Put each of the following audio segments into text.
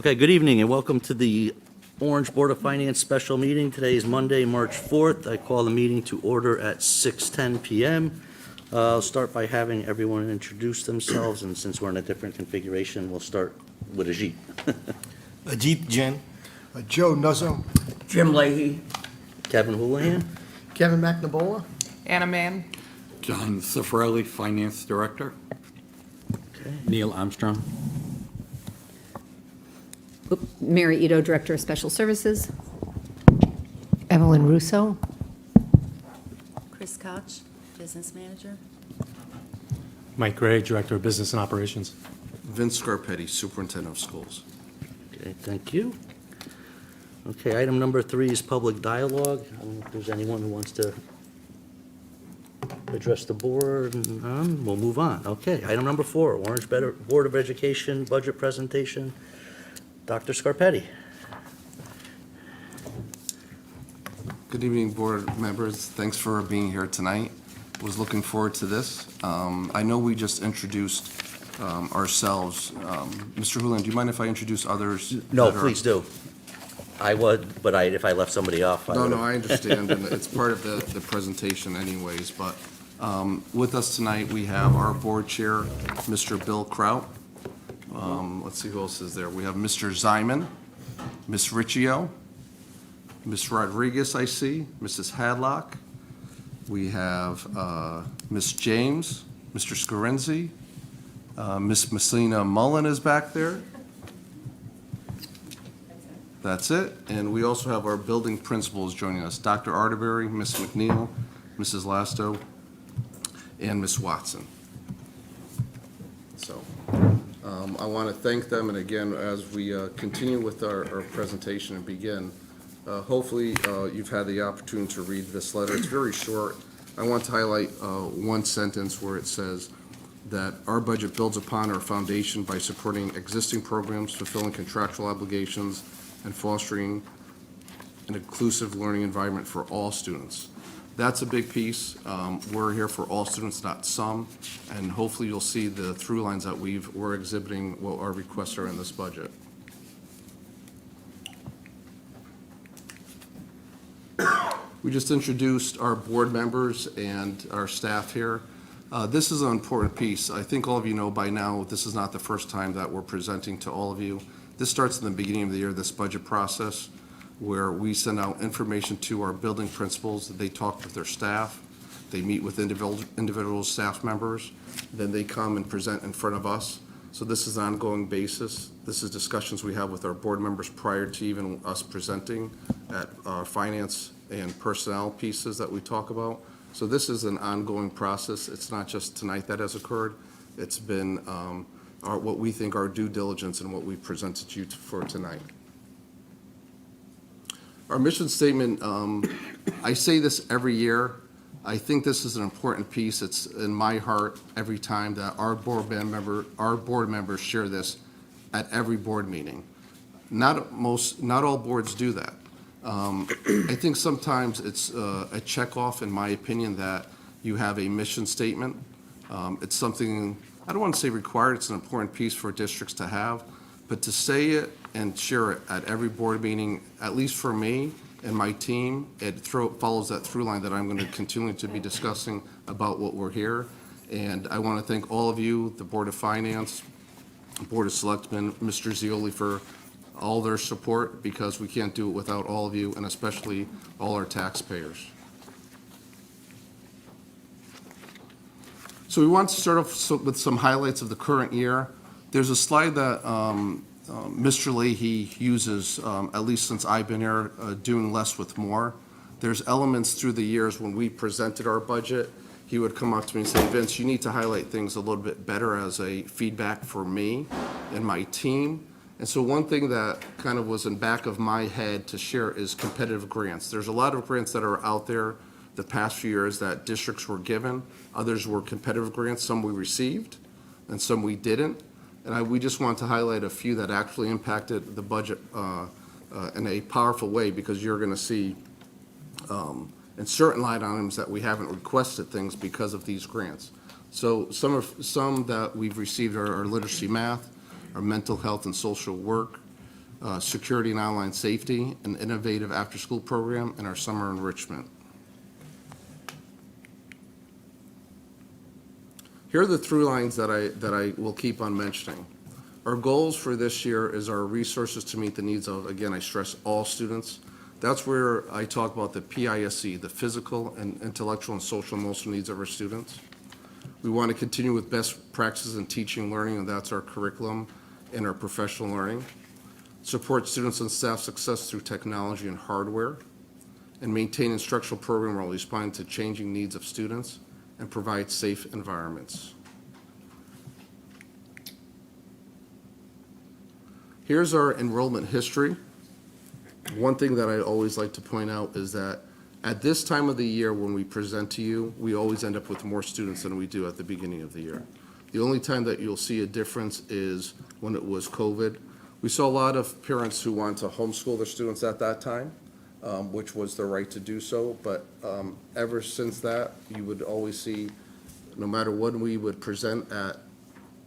Okay, good evening and welcome to the Orange Board of Finance special meeting. Today is Monday, March 4th. I call the meeting to order at 6:10 PM. I'll start by having everyone introduce themselves, and since we're in a different configuration, we'll start with Ajit. Ajit Jain. Joe Nuzzo. Jim Leahy. Kevin Houlihan. Kevin McNabola. Anna Mann. John Cifarelli, Finance Director. Okay. Neil Armstrong. Mary Ito, Director of Special Services. Evelyn Russo. Chris Koch, Business Manager. Mike Gray, Director of Business and Operations. Vince Scarpetti, Superintendent of Schools. Okay, thank you. Okay, item number 3 is public dialogue. I don't know if there's anyone who wants to address the board. None? We'll move on. Okay, item number 4, Orange Board of Education budget presentation. Dr. Scarpetti. Good evening, board members. Thanks for being here tonight. Was looking forward to this. I know we just introduced ourselves. Mr. Houlihan, do you mind if I introduce others? No, that are- please do. I would, but if I left somebody off, I No, would. I understand, and it's part of the presentation anyways, but with us tonight, we have our board chair, Mr. Bill Kraut. Let's see who else is there. We have Mr. Zyman, Ms. Riccio, Ms. Rodriguez, I see, Mrs. Hadlock. We have Ms. James, Mr. Scarenzi, Ms. Messina Mullen is back there. That's it. And we also have our building principals joining us, Dr. Arterberry, Ms. McNeil, Mrs. Lasto, and Ms. Watson. So I want to thank them, and again, as we continue with our presentation and begin, hopefully you've had the opportunity to read this letter. It's very short. I want to highlight one sentence where it says that our budget builds upon our foundation by supporting existing programs, fulfilling contractual obligations, and fostering an inclusive learning environment for all students. That's a big piece. We're here for all students, not some, and hopefully you'll see the through lines that we're exhibiting what our requests are in this budget. We just introduced our board members and our staff here. This is an important piece. I think all of you know by now, this is not the first time that we're presenting to all of you. This starts in the beginning of the year, this budget process, where we send out information to our building principals. They talk with their staff. They meet with individual staff members. Then they come and present in front of us. So this is an ongoing basis. This is discussions we have with our board members prior to even us presenting at our finance and personnel pieces that we talk about. So this is an ongoing process. It's not just tonight that has occurred. It's been what we think our due diligence and what we presented you for tonight. Our mission statement, I say this every year. I think this is an important piece. It's in my heart every time that our board members share this at every board meeting. Not all boards do that. I think sometimes it's a check-off, in my opinion, that you have a mission statement. It's something, I don't want to say required, it's an important piece for districts to have, but to say it and share it at every board meeting, at least for me and my team, it follows that through line that I'm going to continue to be discussing about what we're here. And I want to thank all of you, the Board of Finance, Board of Selectmen, Mr. Zioli, for all their support, because we can't do it without all of you, and especially all our taxpayers. So we want to start off with some highlights of the current year. There's a slide that Mr. Leahy uses, at least since I've been here, doing less with more. There's elements through the years when we presented our budget, he would come up to me and say, Vince, you need to highlight things a little bit better as a feedback for me and my team. And so one thing that kind of was in back of my head to share is competitive grants. There's a lot of grants that are out there the past few years that districts were given. Others were competitive grants. Some we received and some we didn't. And we just want to highlight a few that actually impacted the budget in a powerful way, because you're going to see in certain line items that we haven't requested things because of these grants. So some that we've received are our literacy math, our mental health and social work, security and online safety, an innovative after-school program, and our summer enrichment. Here are the through lines that I will keep on mentioning. Our goals for this year is our resources to meet the needs of, again, I stress all students. That's where I talk about the PISC, the physical and intellectual and social and emotional needs of our students. We want to continue with best practices in teaching and learning, and that's our curriculum and our professional learning. Support students and staff success through technology and hardware, and maintain instructional program while responding to changing needs of students, and provide safe environments. Here's our enrollment history. One thing that I always like to point out is that at this time of the year when we present to you, we always end up with more students than we do at the beginning of the year. The only time that you'll see a difference is when it was COVID. We saw a lot of parents who wanted to homeschool their students at that time, which was their right to do so, but ever since that, you would always see, no matter when we would present at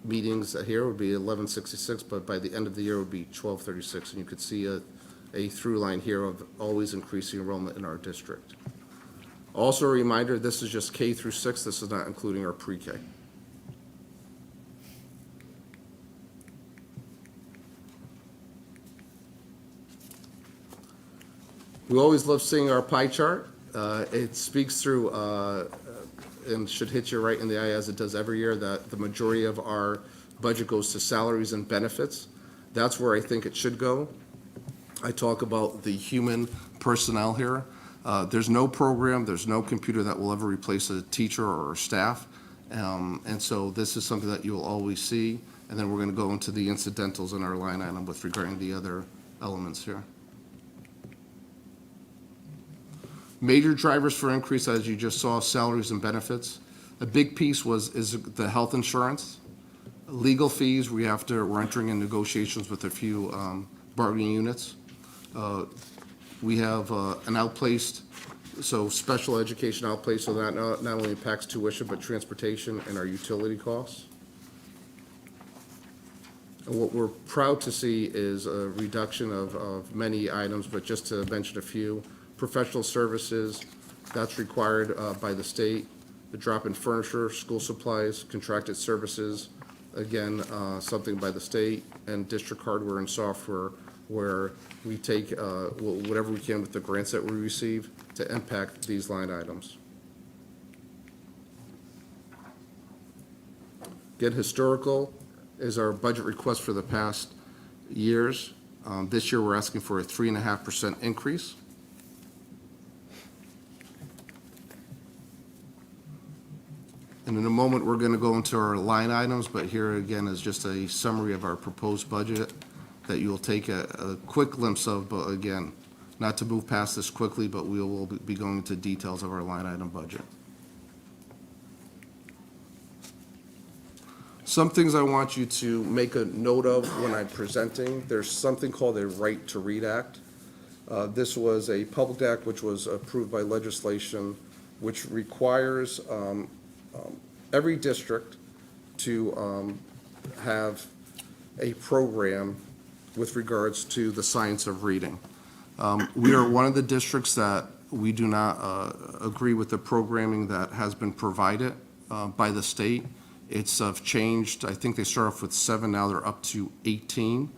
meetings here, it would be 1166, but by the end of the year, it would be 1236, and you could see a through line here of always increasing enrollment in our district. Also a reminder, this is just K through 6, this is not including our pre-K. We always love seeing our pie chart. It speaks through and should hit you right in the eye, as it does every year, that the majority of our budget goes to salaries and benefits. That's where I think it should go. I talk about the human personnel here. There's no program, there's no computer that will ever replace a teacher or a staff. And so this is something that you'll always see. And then we're going to go into the incidentals in our line item with regarding the other elements here. Major drivers for increase, as you just saw, salaries and benefits. A big piece is the health insurance. Legal fees, we're entering in negotiations with a few bargaining units. We have an outplaced, so special education outplaced, so that not only impacts tuition, but transportation and our utility costs. And what we're proud to see is a reduction of many items, but just to mention a few. Professional services, that's required by the state. The drop in furniture, school supplies, contracted services, again, something by the state, and district hardware and software, where we take whatever we can with the grants that we receive to impact these line items. Again, historical is our budget request for the past years. This year, we're asking for a 3.5% increase. And in a moment, we're going to go into our line items, but here again is just a summary of our proposed budget that you'll take a quick glimpse of, but again, not to move past this quickly, but we will be going into details of our line item budget. Some things I want you to make a note of when I'm presenting. There's something called a Right to Read Act. This was a public act which was approved by legislation, which requires every district to have a program with regards to the science of reading. We are one of the districts that we do not agree with the programming that has been provided by the state. It's changed. I think they start off with 7, now they're up to 18.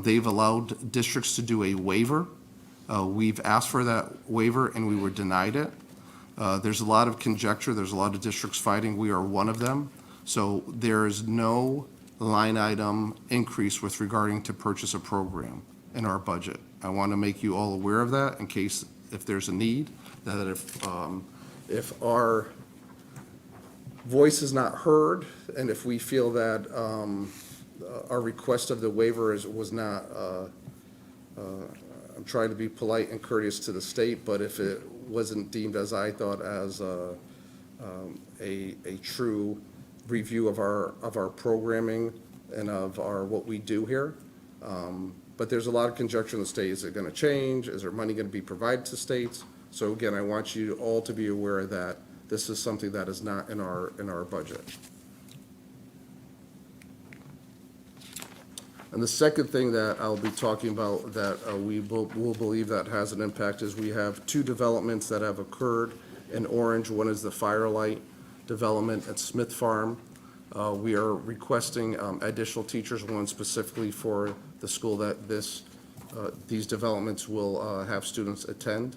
They've allowed districts to do a waiver. We've asked for that waiver and we were denied it. There's a lot of conjecture. There's a lot of districts fighting. We are one of them. So there is no line item increase with regarding to purchase a program in our budget. I want to make you all aware of that in case if there's a need, that if our voice is not heard and if we feel that our request of the waiver was not, I'm trying to be polite and courteous to the state, but if it wasn't deemed, as I thought, as a true review of our programming and of what we do here. But there's a lot of conjecture in the state. Is it going to change? Is there money going to be provided to states? So again, I want you all to be aware that this is something that is not in our budget. And the second thing that I'll be talking about that we will believe that has an impact is we have two developments that have occurred in Orange. One is the Firelight development at Smith Farm. We are requesting additional teachers, one specifically for the school that these developments will have students attend.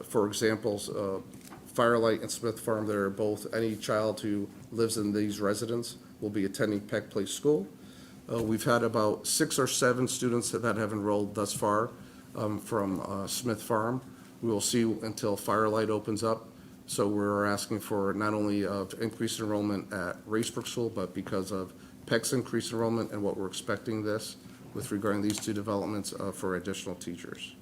For examples, Firelight and Smith Farm, they're both, any child who lives in these residences will be attending Peck Place School. We've had about 6 or 7 students that have enrolled thus far from Smith Farm. We will see until Firelight opens up. So we're asking for not only increased enrollment at Racebrook School, but because of Peck's increased enrollment and what we're expecting this with regarding these two developments for additional teachers.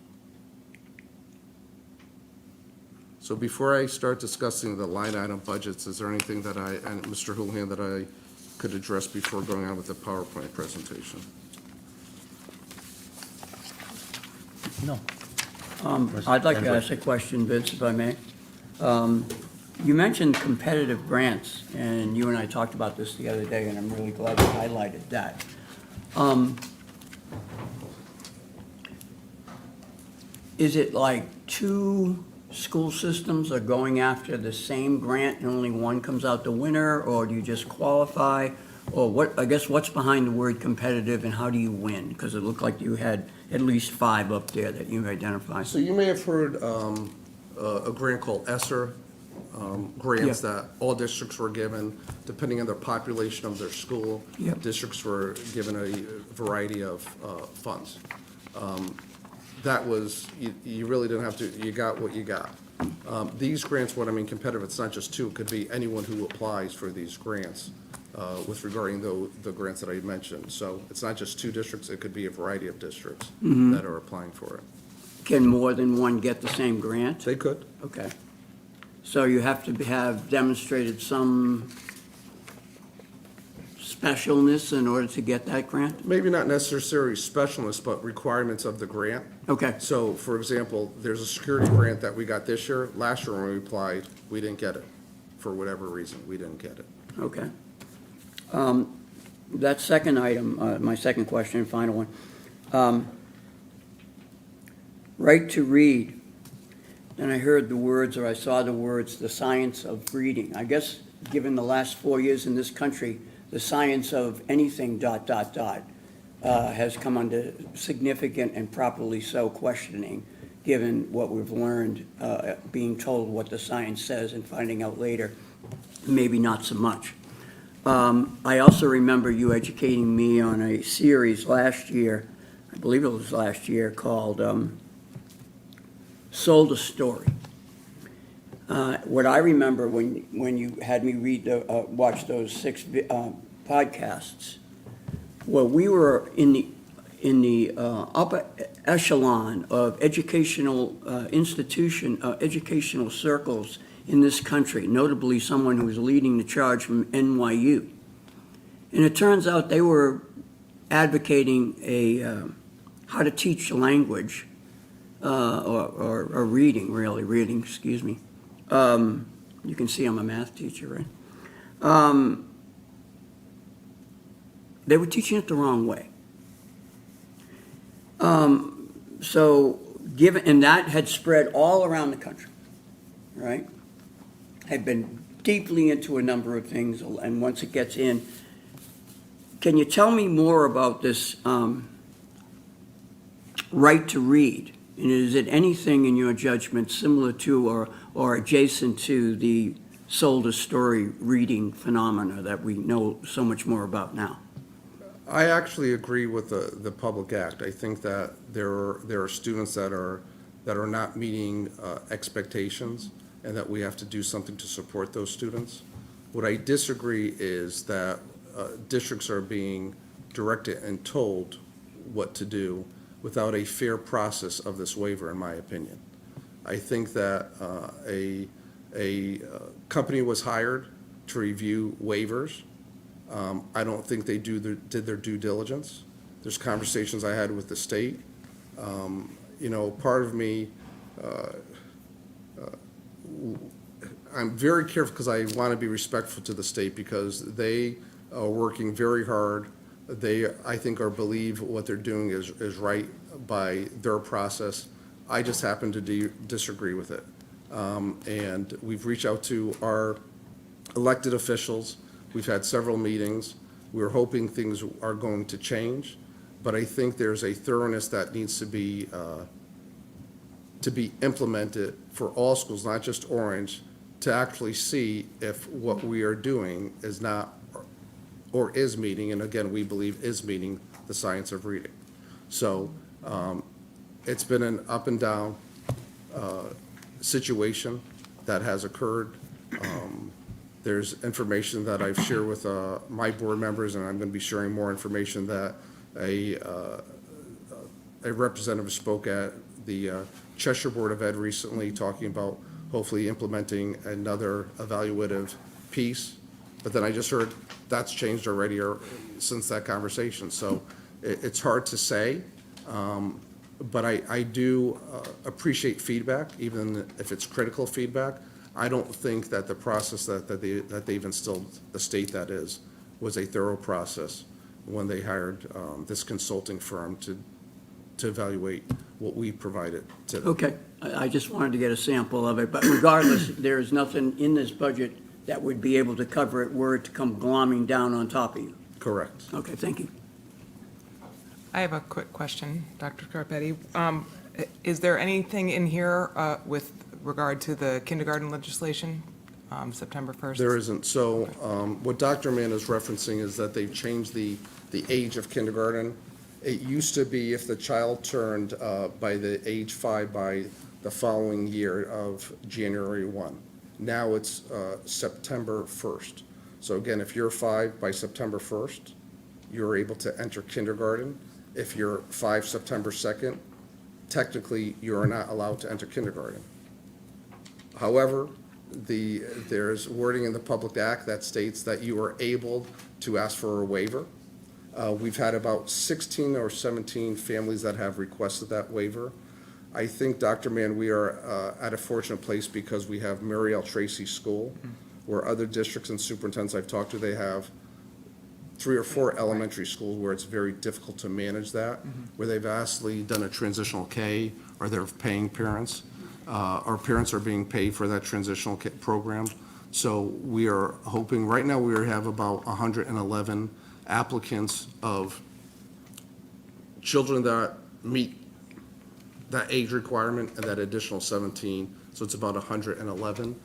So before I start discussing the line item budgets, is there anything that and Mr. Houlihan, that I could address before going on with the PowerPoint presentation? No. I'd like to ask a question, Vince, if I may. You mentioned competitive grants, and you and I talked about this the other day, and I'm really glad you highlighted that. Is it like 2 school systems are going after the same grant and only one comes out the winner, or do you just qualify? Or what, I guess, what's behind the word competitive, and how do you win? Because it looked like you had at least 5 up there that you've identified. So you may have heard a grant called ESSER, grants Yeah. that all districts were given, depending on the population of their school. Yep. Districts were given a variety of funds. That was, you really didn't have to, you got what you got. These grants, what I mean competitive, it's not just 2, it could be anyone who applies for these grants with regarding the grants that I mentioned. So it's not just 2 districts, it could be a variety of districts that are applying for it. Can more than one get the same grant? They could. Okay. So you have to have demonstrated some specialness in order to get that grant? Maybe not necessarily specialness, but requirements of the grant. Okay, So, for example, there's a security grant that we got this year. Last year when we applied, we didn't get it. For whatever reason, we didn't get it. okay. That second item, my second question, and final one. Right to read. And I heard the words, or I saw the words, the science of reading. I guess, given the last 4 years in this country, the science of anything ... has come under significant and properly so questioning, given what we've learned, being told what the science says and finding out later, maybe not so much. I also remember you educating me on a series last year, I believe it was last year, called Sold a Story. What I remember when you had me watch those 6 podcasts, well, we were in the upper echelon of educational educational circles in this country, notably someone who was leading the charge from NYU. And it turns out they were advocating how to teach language, or reading, excuse me. You can see I'm a math teacher, right? They were teaching it the wrong way. And that had spread all around the country, right? Had been deeply into a number of things, and once it gets in, can you tell me more about this right to read? And is it anything in your judgment similar to or adjacent to the sold a story reading phenomena that we know so much more about now? I actually agree with the Public Act. I think that there are students that are not meeting expectations, and that we have to do something to support those students. What I disagree is that districts are being directed and told what to do without a fair process of this waiver, in my opinion. I think that a company was hired to review waivers. I don't think they did their due diligence. There's conversations I had with the state. Part of me, I'm very careful because I want to be respectful to the state, because they are working very hard They, I think, believe what they're doing is right by their process. I just happen to disagree with it. And we've reached out to our elected officials. We've had several meetings. We're hoping things are going to change, but I think there's a thoroughness that needs to be implemented for all schools, not just Orange, to actually see if what we are doing is not or is meeting, and again, we believe is meeting the science of reading. So it's been an up and down situation that has occurred. There's information that I've shared with my board members, and I'm going to be sharing more information that a representative spoke at the Cheshire Board of Ed recently, talking about hopefully implementing another evaluative piece. But then I just heard that's changed already since that conversation. So it's hard to say, but I do appreciate feedback, even if it's critical feedback. I don't think that the process that they've instilled, the state that is, was a thorough process when they hired this consulting firm to evaluate what we provided to them. Okay, I just wanted to get a sample of it, but regardless, there's nothing in this budget that would be able to cover it were it to come glomming down on top of you. Correct. Okay, thank you. I have a quick question, Dr. Scarpetti. Is there anything in here with regard to the kindergarten legislation, September 1st? There isn't. So what Dr. Mann is referencing is that they've changed the age of kindergarten. It used to be if the child turned by the age 5 by the following year of January 1. Now it's September 1st. So again, if you're 5 by September 1st, you're able to enter kindergarten. If you're 5 September 2nd, technically you are not allowed to enter kindergarten. However, there's wording in the Public Act that states that you are able to ask for a waiver. We've had about 16 or 17 families that have requested that waiver. I think, Dr. Mann, we are at a fortunate place because we have Mary L. Tracy School, where other districts and superintendents I've talked to, they have 3 or 4 elementary schools where it's very difficult to manage that, where they've actually done a transitional K, or they're paying parents. Our parents are being paid for that transitional program. So we are hoping, right now we have about 111 applicants of children that meet that age requirement and that additional 17, so it's about 111.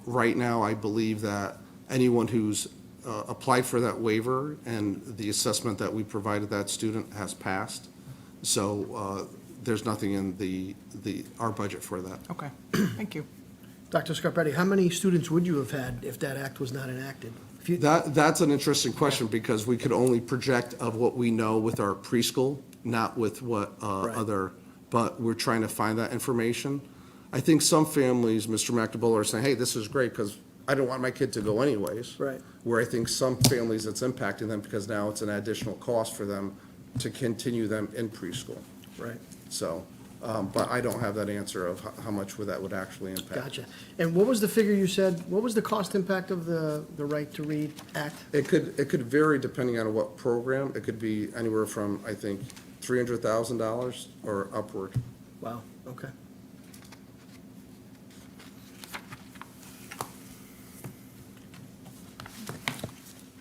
Right now, I believe that anyone who's applied for that waiver and the assessment that we provided that student has passed. So there's nothing in our budget for that. Okay, thank you. Dr. Scarpetti, how many students would you have had if that act was not enacted? If you- That's an interesting question, because we could only project of what we know with our preschool, not with what but we're trying to find that information. I think some families, Mr. McNabola, are saying, hey, this is great because I don't want my kid to go anyways. Right. Where I think some families, it's impacting them because now it's an additional cost for them to continue them in preschool. Right, So, but I don't have that answer of how much that would actually impact. gotcha. And what was the figure you said, what was the cost impact of the Right to Read Act? It could vary depending on what program. It could be anywhere from, I think, $300,000 or upward. Wow, okay.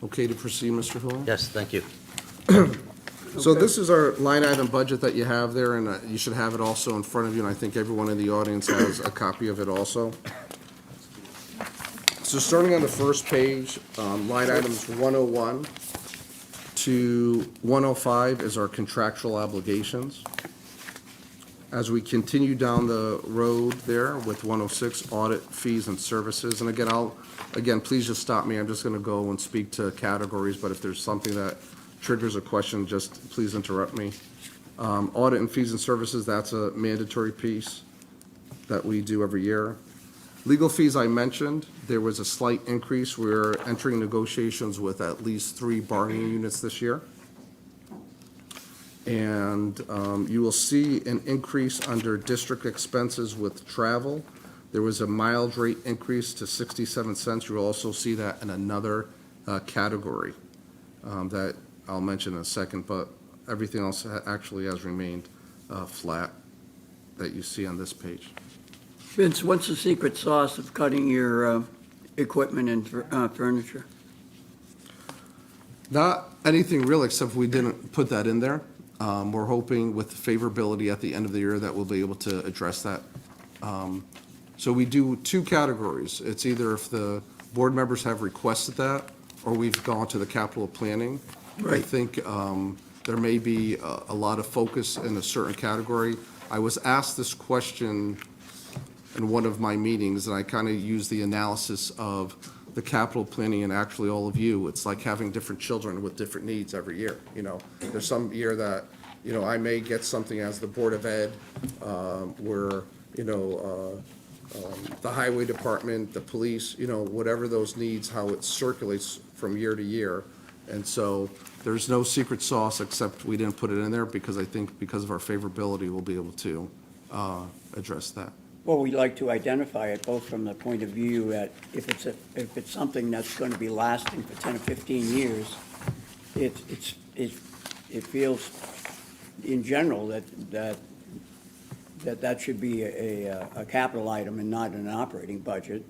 Okay to proceed, Mr. Hula? Yes, thank you. So this is our line item budget that you have there, and you should have it also in front of you, and I think everyone in the audience has a copy of it also. So starting on the first page, line items 101 to 105 is our contractual obligations. As we continue down the road there with 106, audit fees and services, and again, please just stop me, I'm just gonna go and speak to categories, but if there's something that triggers a question, just please interrupt me. Audit and fees and services, that's a mandatory piece that we do every year. Legal fees, I mentioned, there was a slight increase. We're entering negotiations with at least 3 bargaining units this year. And you will see an increase under district expenses with travel. There was a mileage rate increase to 67 cents. You'll also see that in another category that I'll mention in a second, but everything else actually has remained flat that you see on this page. Vince, what's the secret sauce of cutting your equipment and furniture? Not anything real, except we didn't put that in there. We're hoping with favorability at the end of the year that we'll be able to address that. So we do two categories. It's either if the board members have requested that, or we've gone to the capital planning. I Right. think there may be a lot of focus in a certain category. I was asked this question in one of my meetings, and I kind of used the analysis of the capital planning and actually all of you. It's like having different children with different needs every year, you know. There's some year that, you know, I may get something as the Board of Ed, where, you know, the highway department, the police, you know, whatever those needs, how it circulates from year to year. And so there's no secret sauce, except we didn't put it in there because I think because of our favorability, we'll be able to address that. Well, we like to identify it both from the point of view that if it's something that's going to be lasting for 10 or 15 years, it feels in general that should be a capital item and not an operating budget.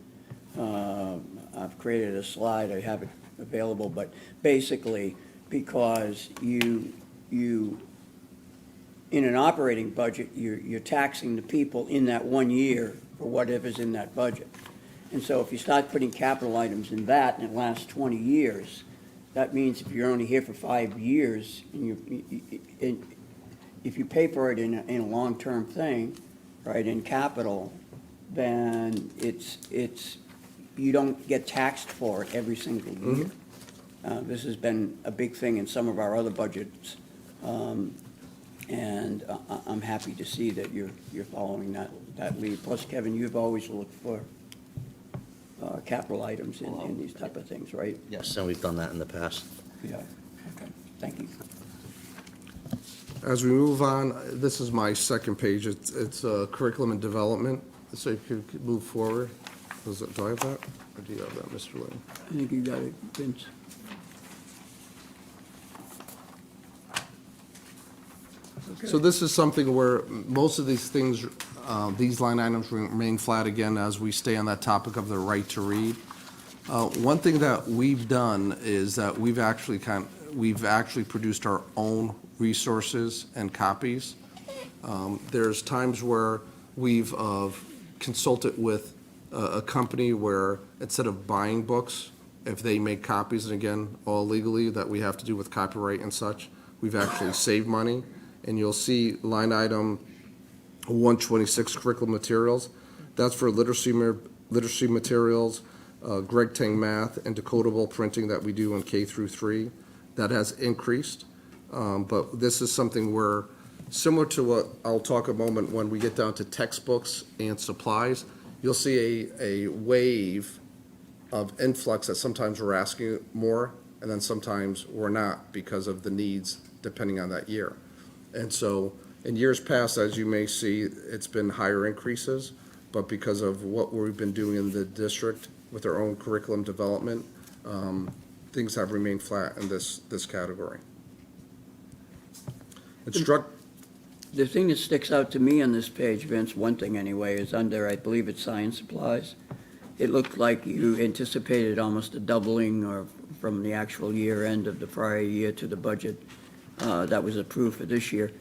I've created a slide, I have it available, but basically because you in an operating budget, you're taxing the people in that 1 year for whatever's in that budget. And so if you start putting capital items in that and it lasts 20 years, that means if you're only here for 5 years, and if you pay for it in a long-term thing, right, in capital, then you don't get taxed for it every single year. This has been a big thing in some of our other budgets. And I'm happy to see that you're following that lead. Plus, Kevin, you've always looked for capital items in these type of things, right? Yes, and we've done that in the past. Yeah. Okay, thank you. As we move on, this is my second page. It's curriculum and development. So if you could move forward. Do I have that? Or do you have that, Mr. Lane? I think you got it, Vince. So this is something where most of these things, these line items remain flat again as we stay on that topic of the right to read. One thing that we've done is that we've actually produced our own resources and copies. There's times where we've consulted with a company where instead of buying books, if they make copies, and again, all legally that we have to do with copyright and such, we've actually saved money. And you'll see line item 126, curriculum materials. That's for literacy materials, Greg Tang math, and decodable printing that we do in K through 3. That has increased. But this is something where, similar to what I'll talk a moment when we get down to textbooks and supplies, you'll see a wave of influx that sometimes we're asking more, and then sometimes we're not because of the needs depending on that year. And so in years past, as you may see, it's been higher increases, but because of what we've been doing in the district with our own curriculum development, things have remained flat in this category. The thing that sticks out to me on this page, Vince, one thing anyway, is under, I believe it's science supplies. It looked like you anticipated almost a doubling or from the actual year end of the prior year to the budget that was approved for this year.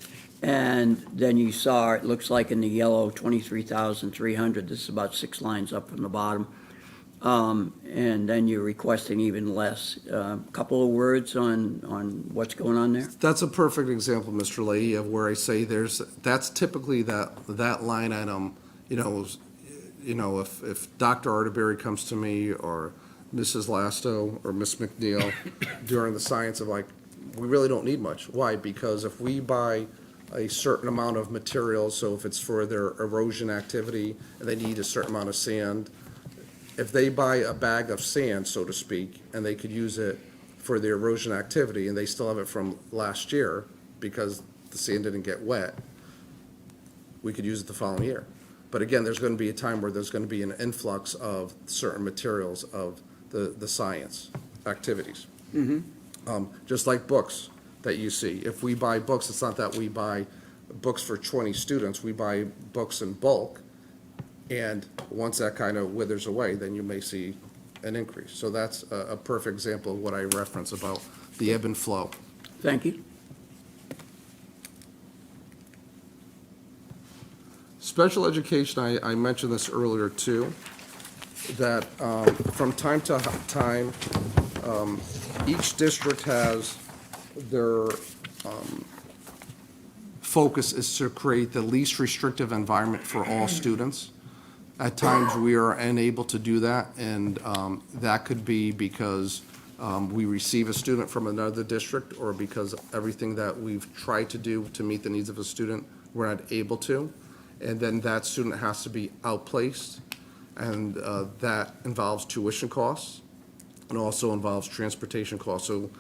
And then you saw, it looks like in the yellow, 23,300. This is about 6 lines up from the bottom. And then you're requesting even less. Couple of words on what's going on there? That's a perfect example, Mr. Leahy, of where I say that's typically that line item, if Dr. Arterberry comes to me or Mrs. Lasto or Miss McNeil during the science of like, we really don't need much. Why? Because if we buy a certain amount of materials, so if it's for their erosion activity and they need a certain amount of sand, if they buy a bag of sand, so to speak, and they could use it for the erosion activity and they still have it from last year because the sand didn't get wet, we could use it the following year. But again, there's going to be a time where there's going to be an influx of certain materials of the science activities. Just like books that you see. If we buy books, it's not that we buy books for 20 students, we buy books in bulk. And once that kind of withers away, then you may see an increase. So that's a perfect example of what I reference about the ebb and flow. Thank you. Special education, I mentioned this earlier too, that from time to time, each district has their focus is to create the least restrictive environment for all students. At times, we are unable to do that, and that could be because we receive a student from another district, or because everything that we've tried to do to meet the needs of a student, we're not able to. And then that student has to be outplaced, and that involves tuition costs, and also involves transportation costs. So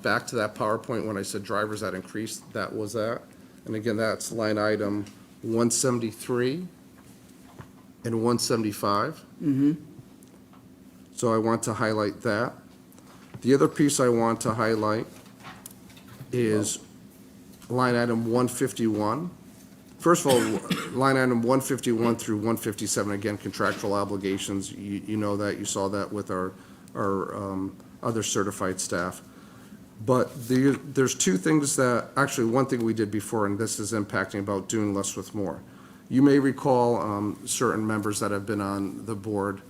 back to that PowerPoint, when I said drivers that increased, that was that. And again, that's line item 173 and 175. So I want to highlight that. The other piece I want to highlight is line item 151. First of all, line item 151 through 157, again, contractual obligations. You know that, you saw that with our other certified staff. But there's two things that, actually, one thing we did before, and this is impacting about doing less with more. You may recall certain members that have been on the board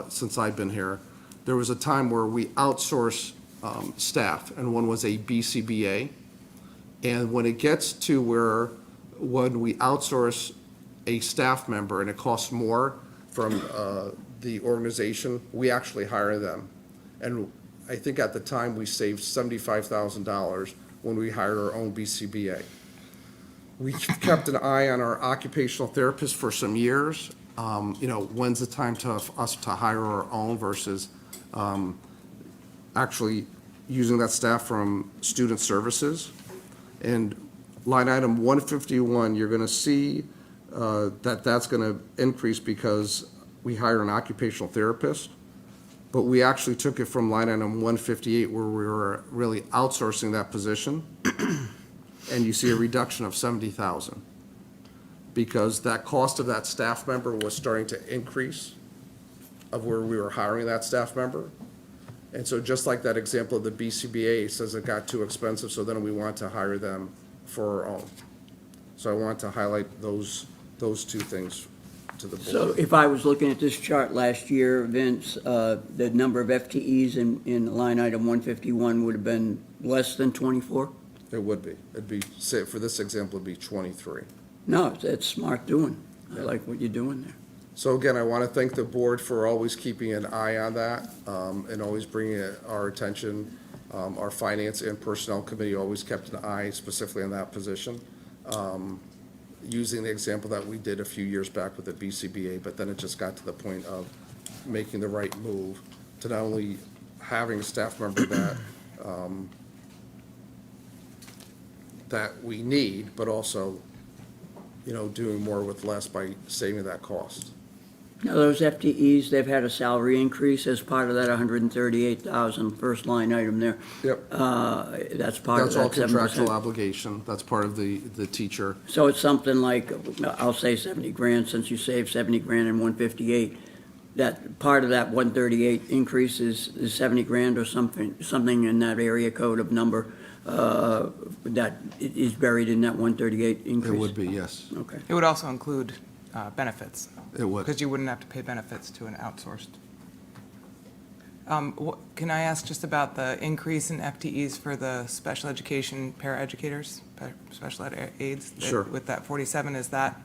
since I've been here. There was a time where we outsourced staff, and one was a BCBA. And when it gets to where, when we outsource a staff member and it costs more from the organization, we actually hire them. And I think at the time, we saved $75,000 when we hired our own BCBA. We kept an eye on our occupational therapists for some years. When's the time to us to hire our own versus actually using that staff from student services. And line item 151, you're going to see that's going to increase because we hire an occupational therapist. But we actually took it from line item 158 where we were really outsourcing that position. And you see a reduction of 70,000 because that cost of that staff member was starting to increase of where we were hiring that staff member. And so just like that example of the BCBA says it got too expensive, so then we want to hire them for our own. So I want to highlight those two things to the board. So if I was looking at this chart last year, Vince, the number of FTEs in line item 151 would have been less than 24? It would be. It'd be, say, for this example, it'd be 23. No, it's smart doing. I like what you're doing there. So again, I want to thank the board for always keeping an eye on that and always bringing it our attention. Our finance and personnel committee always kept an eye specifically on that position. Using the example that we did a few years back with the BCBA, but then it just got to the point of making the right move to not only having a staff member that we need, but also, doing more with less by saving that cost. Now, those FTEs, they've had a salary increase as part of that 138,000 first line item there. Yep. That's part of That's all that 7%. contractual obligation. That's part of the teacher. So it's something like, I'll say 70 grand, since you saved 70 grand in 158. That part of that 138 increase is 70 grand or something in that area code of number that is buried in that 138 increase? It would be, yes. Okay. It would also include benefits. It would. Because you wouldn't have to pay benefits to an outsourced. Can I ask just about the increase in FTEs for the special education paraeducators, special ed aides? Sure. With that 47, is that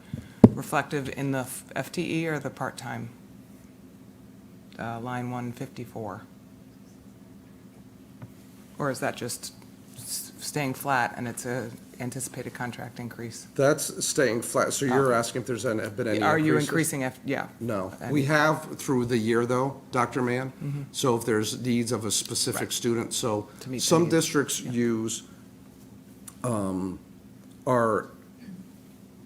reflective in the FTE or the part-time? Line 154? Or is that just staying flat and it's a anticipated contract increase? That's staying flat. So you're asking if there's been any increases? Are you increasing yeah. No. And- We have through the year, though, Dr. Mann. So if there's needs of a specific Right. student, so To meet the some needs. districts use our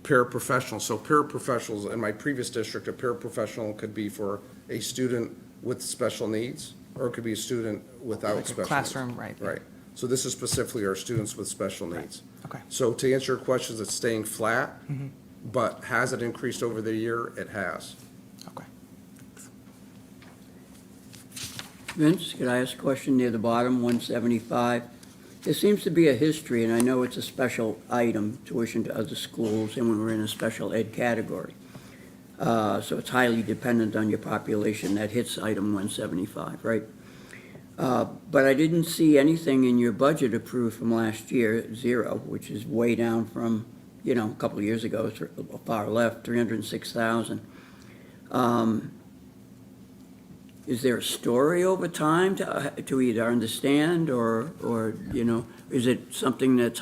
paraprofessionals. So paraprofessionals, in my previous district, a paraprofessional could be for a student with special needs, or it could be a student without Like a special needs. classroom, right. Right. So this is specifically our students with special needs. Okay. So to answer your questions, it's staying flat, but has it increased over the year? It has. Okay. Vince, could I ask a question near the bottom, 175? There seems to be a history, and I know it's a special item, tuition to other schools, and when we're in a special ed category. So it's highly dependent on your population. That hits item 175, right? But I didn't see anything in your budget approved from last year, 0, which is way down from, a couple of years ago, it's far left, 306,000. Is there a story over time to either understand or is it something that's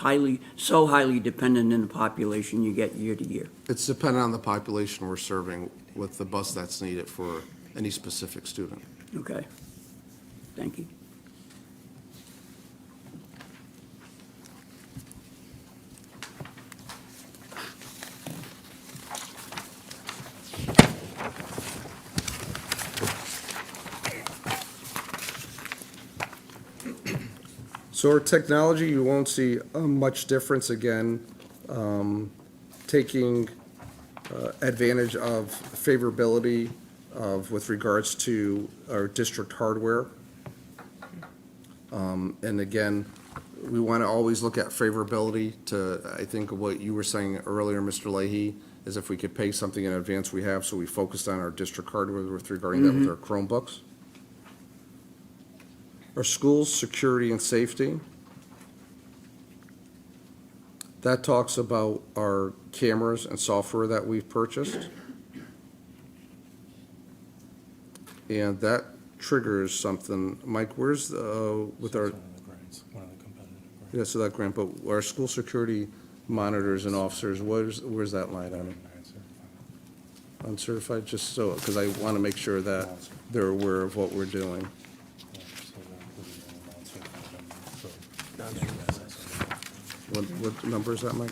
so highly dependent in the population you get year to year? It's dependent on the population we're serving with the bus that's needed for any specific student. Okay. Thank you. So our technology, you won't see much difference again, taking advantage of favorability with regards to our district hardware. And again, we want to always look at favorability to, I think what you were saying earlier, Mr. Leahy, is if we could pay something in advance, we have, so we focused on our district hardware with regarding that with our Chromebooks. Our schools, security and safety. That talks about our cameras and software that we've purchased. And that triggers something. Mike, where's, with our, yeah, so that grant, but our school security monitors and officers, where's that line on it? Uncertified, just so, because I want to make sure that they're aware of what we're doing. What number is that, Mike?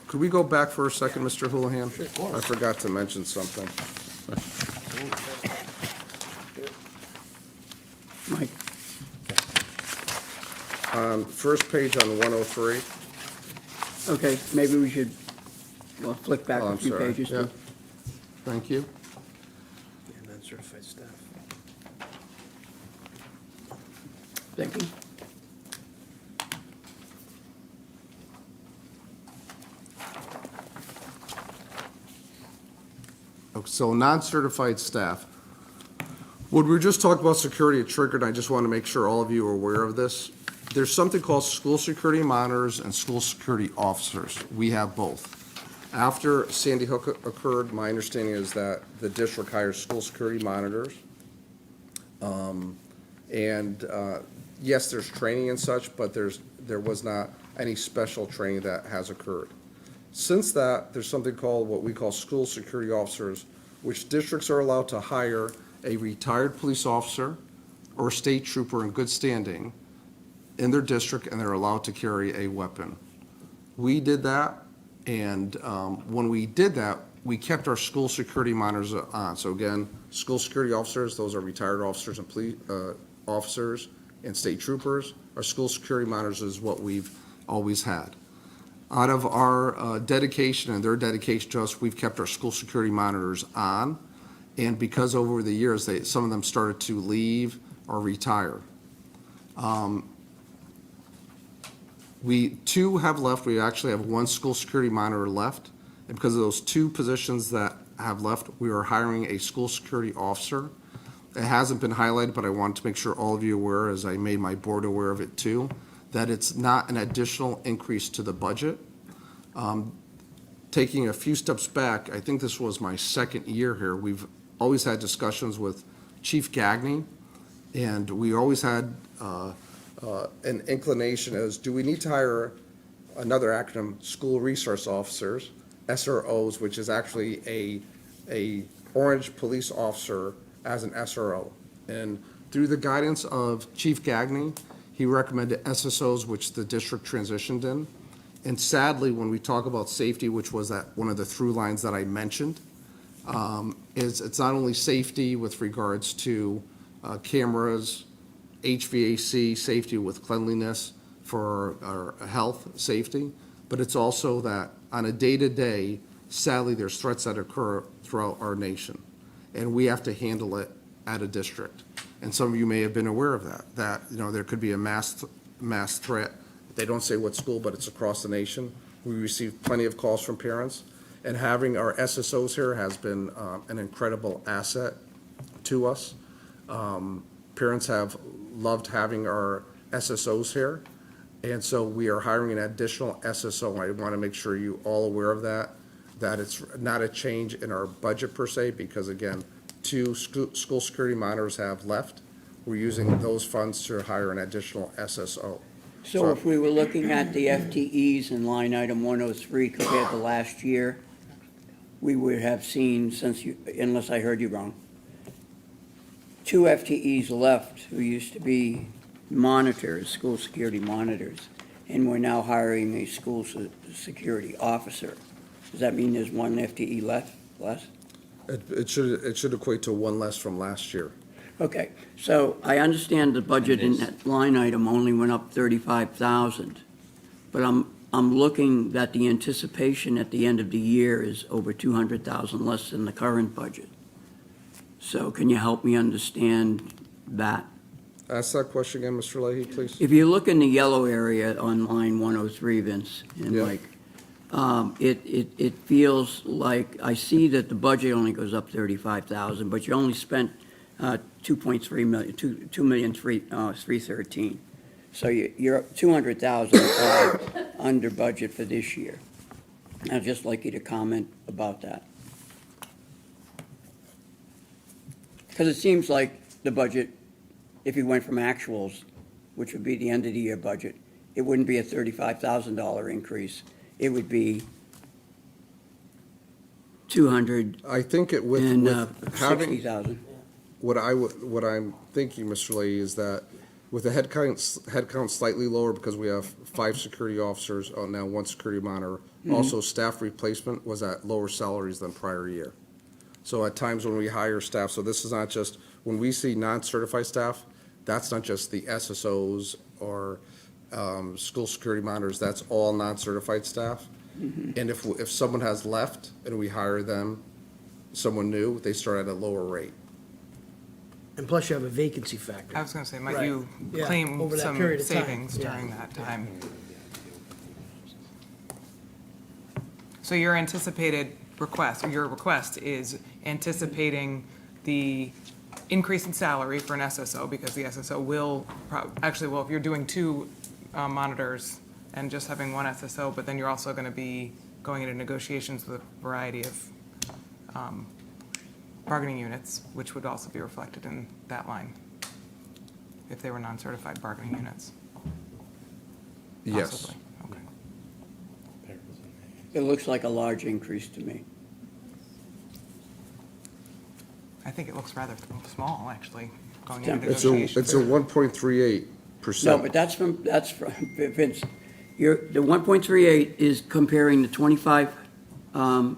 Could we go back for a second, Mr. Houlihan? I forgot to mention something. Mike? First page on 103. Okay, maybe we should, flick back Oh, a I'm few sorry. pages. Yeah. to- Thank you. Non-certified staff. Thank you. So non-certified staff. When we were just talking about security, it triggered, I just want to make sure all of you are aware of this. There's something called school security monitors and school security officers. We have both. After Sandy Hook occurred, my understanding is that the district hires school security monitors. Yes, there's training and such, but there was not any special training that has occurred. Since that, there's something called what we call school security officers, which districts are allowed to hire a retired police officer or state trooper in good standing in their district, and they're allowed to carry a weapon. We did that, and when we did that, we kept our school security monitors on. So again, school security officers, those are retired officers and police officers and state troopers. Our school security monitors is what we've always had. Out of our dedication and their dedication to us, we've kept our school security monitors on. And because over the years, some of them started to leave or retire. Two have left. We actually have one school security monitor left. And because of those two positions that have left, we are hiring a school security officer. It hasn't been highlighted, but I want to make sure all of you are aware, as I made my board aware of it too, that it's not an additional increase to the budget. Taking a few steps back, I think this was my second year here. We've always had discussions with Chief Gagne, and we always had an inclination as, do we need to hire another acronym, school resource officers, SROs, which is actually a orange police officer as an SRO. And through the guidance of Chief Gagne, he recommended SSOs, which the district transitioned in. And sadly, when we talk about safety, which was that one of the through lines that I mentioned, is it's not only safety with regards to cameras, HVAC safety with cleanliness for our health, safety, but it's also that on a day-to-day, sadly, there's threats that occur throughout our nation, and we have to handle it at a district. And some of you may have been aware of that, there could be a mass threat. They don't say what school, but it's across the nation. We receive plenty of calls from parents, and having our SSOs here has been an incredible asset to us. Parents have loved having our SSOs here, and so we are hiring an additional SSO. I want to make sure you all aware of that it's not a change in our budget per se, because again, 2 school security monitors have left. We're using those funds to hire an additional SSO. So if we were looking at the FTEs in line item 103 compared to last year, we would have seen, unless I heard you wrong, 2 FTEs left who used to be monitors, school security monitors, and we're now hiring a school security officer. Does that mean there's 1 FTE less? It should equate to 1 less from last year. Okay, so I understand the budget in that line item only went up 35,000, but I'm looking that the anticipation at the end of the year is over 200,000 less than the current budget. So can you help me understand that? Ask that question again, Mr. Leahy, please. If you look in the yellow area on line 103, Vince, and Yeah. Mike, it feels like, I see that the budget only goes up 35,000, but you only spent 2.3 million, 2,313,000. So you're 200,000 under budget for this year. I'd just like you to comment about that. Because it seems like the budget, if you went from actuals, which would be the end of the year budget, it wouldn't be a $35,000 increase. It would be 260,000. I think with having, what I'm thinking, Mr. Leahy, is that with the headcount slightly lower because we have 5 security officers, now 1 security monitor, also staff replacement was at lower salaries than prior year. So at times when we hire staff, so this is not just, when we see non-certified staff, that's not just the SSOs or school security monitors, that's all non-certified staff. And if someone has left and we hire them, someone new, they start at a lower rate. And plus you have a vacancy factor. I was going to say, might Right. you Yeah, claim over that some period of time. savings Yeah. during that time? So your anticipated request, or your request is anticipating the increase in salary for an SSO, because the SSO will, if you're doing 2 monitors and just having 1 SSO, but then you're also going to be going into negotiations with a variety of bargaining units, which would also be reflected in that line, if they were non-certified bargaining units. Yes. Possibly. Okay. It looks like a large increase to me. I think it looks rather small, actually, going into It's a negotiations. 1.38%. No, but that's from Vince. The 1.38 is comparing the 25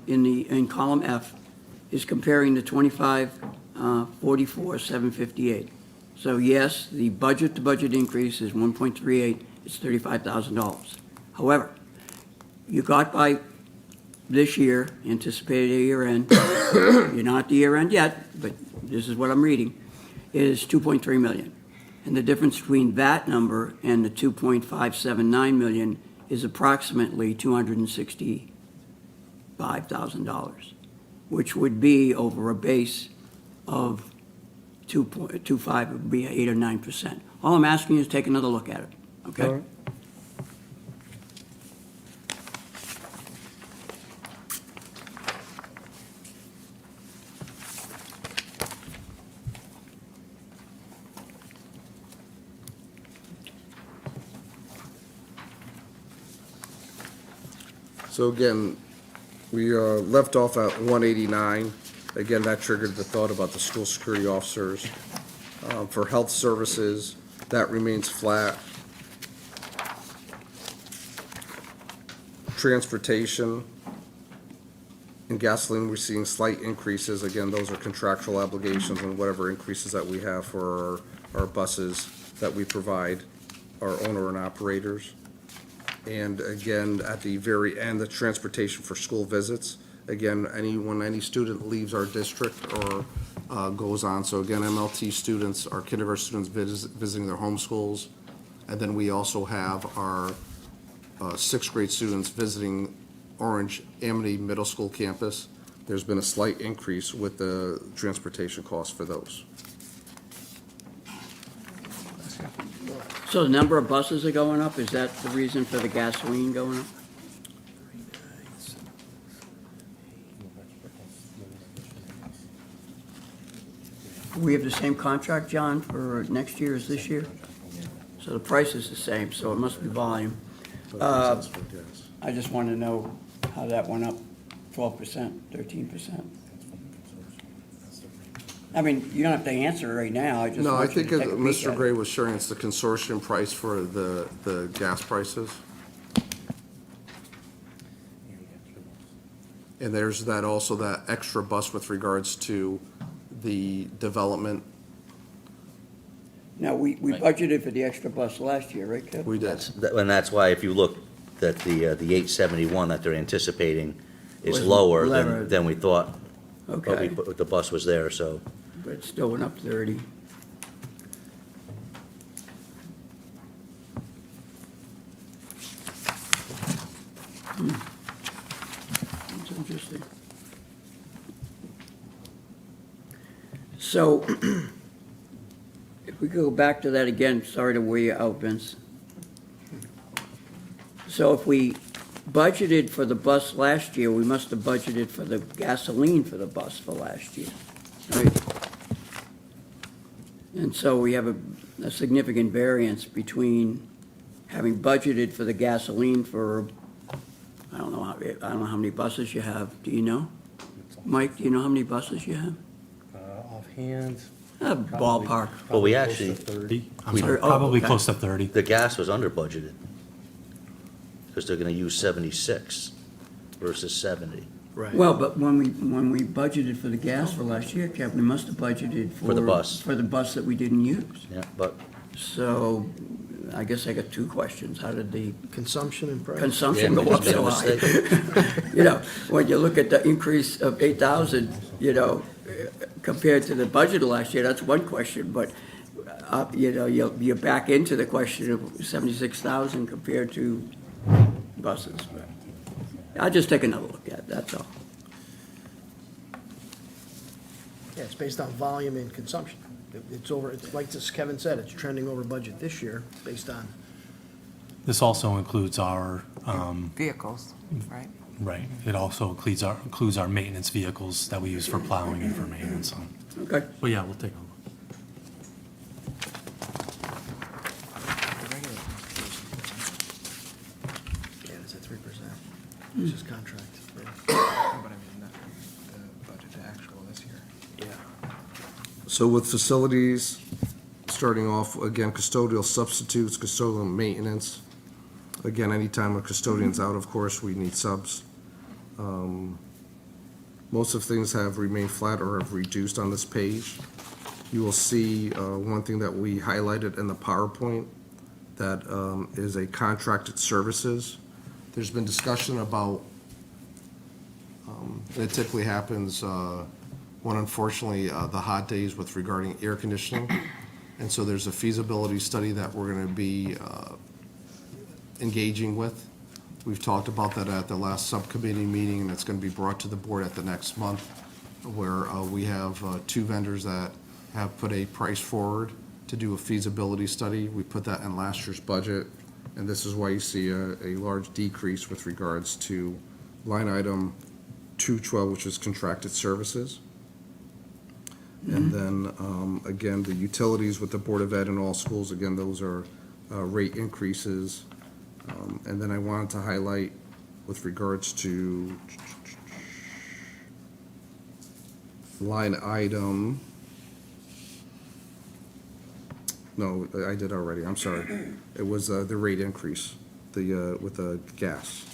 in column F, is comparing the 25,44,758. So yes, the budget-to-budget increase is 1.38, it's $35,000. However, you got by this year, anticipated year end, you're not at the year end yet, but this is what I'm reading, is 2.3 million. And the difference between that number and the 2.579 million is approximately $265,000, which would be over a base of 2.25, it would be 8 or 9%. All I'm asking you is take another look at it, okay? All right. So again, we left off at 189. Again, that triggered the thought about the school security officers. For health services, that remains flat. Transportation and gasoline, we're seeing slight increases. Again, those are contractual obligations and whatever increases that we have for our buses that we provide our owner and operators. And again, at the very end, the transportation for school visits. Again, when any student leaves our district or goes on, so again, MLT students, our kindergarten students visiting their home schools. And then we also have our sixth grade students visiting Orange Amity Middle School campus. There's been a slight increase with the transportation costs for those. So the number of buses are going up, is that the reason for the gasoline going up? We have the same contract, John, for next year as this year? So the price is the same, so it must be volume. I just want to know how that went up 12%, 13%. I mean, you don't have to answer it right now, I just No, I want you think to take a peek Mr. at it. Gray was sharing it's the consortium price for the gas prices. And there's that also, that extra bus with regards to the development. Now, we budgeted for the extra bus last year, right, Kev? We did. And that's why if you look, that the 871 that they're anticipating is Was lower lower. than we thought. Okay, But the bus was there, so. but it still went up 30. That's interesting. So, if we go back to that again, sorry to wear you out, Vince. So if we budgeted for the bus last year, we must have budgeted for the gasoline for the bus for last year, right? And so we have a significant variance between having budgeted for the gasoline for, I don't know how many buses you have. Do you know? Mike, do you know how many buses you have? Offhand. Ballpark. Well, we actually, 30, I'm We- sorry, oh, probably okay. close to 30. the gas was under budgeted. Because they're gonna use 76 versus 70. Right. Well, but when we budgeted for the gas for last year, Kev, we must have budgeted for. For the bus. For the bus that we didn't use. Yeah, but So I guess I got two questions. How did the Consumption and price. consumption Yeah, go up made a so high? mistake. You know, when you look at the increase of 8,000, you know, compared to the budget of last year, that's one question, but, you know, you're back into the question of 76,000 compared to buses. But I'll just take another look at it, that's all. Yeah, it's based on volume and consumption. It's over, it's like this Kevin said, it's trending over budget this year based on, This also includes our, Vehicles, right? right, it also includes our maintenance vehicles that we use for plowing and for maintenance. Okay. But yeah, we'll take a look. yeah, it's at 3%. It's just contract. Yeah. But I mean, the budget to actual this year. Yeah. So with facilities, starting off, again, custodial substitutes, custodial maintenance. Again, anytime a custodian's out, of course, we need subs. Most of things have remained flat or have reduced on this page. You will see one thing that we highlighted in the PowerPoint, that is a contracted services. There's been discussion about, it typically happens when unfortunately the hot days with regarding air conditioning. And so there's a feasibility study that we're going to be engaging with. We've talked about that at the last subcommittee meeting, and it's going to be brought to the board at the next month, where we have two vendors that have put a price forward to do a feasibility study. We put that in last year's budget, and this is why you see a large decrease with regards to line item 212, which is contracted services. And then, again, the utilities with the Board of Ed in all schools, again, those are rate increases. And then I wanted to highlight with regards to line item, no, I did already, I'm sorry. It was the rate increase, with the gas,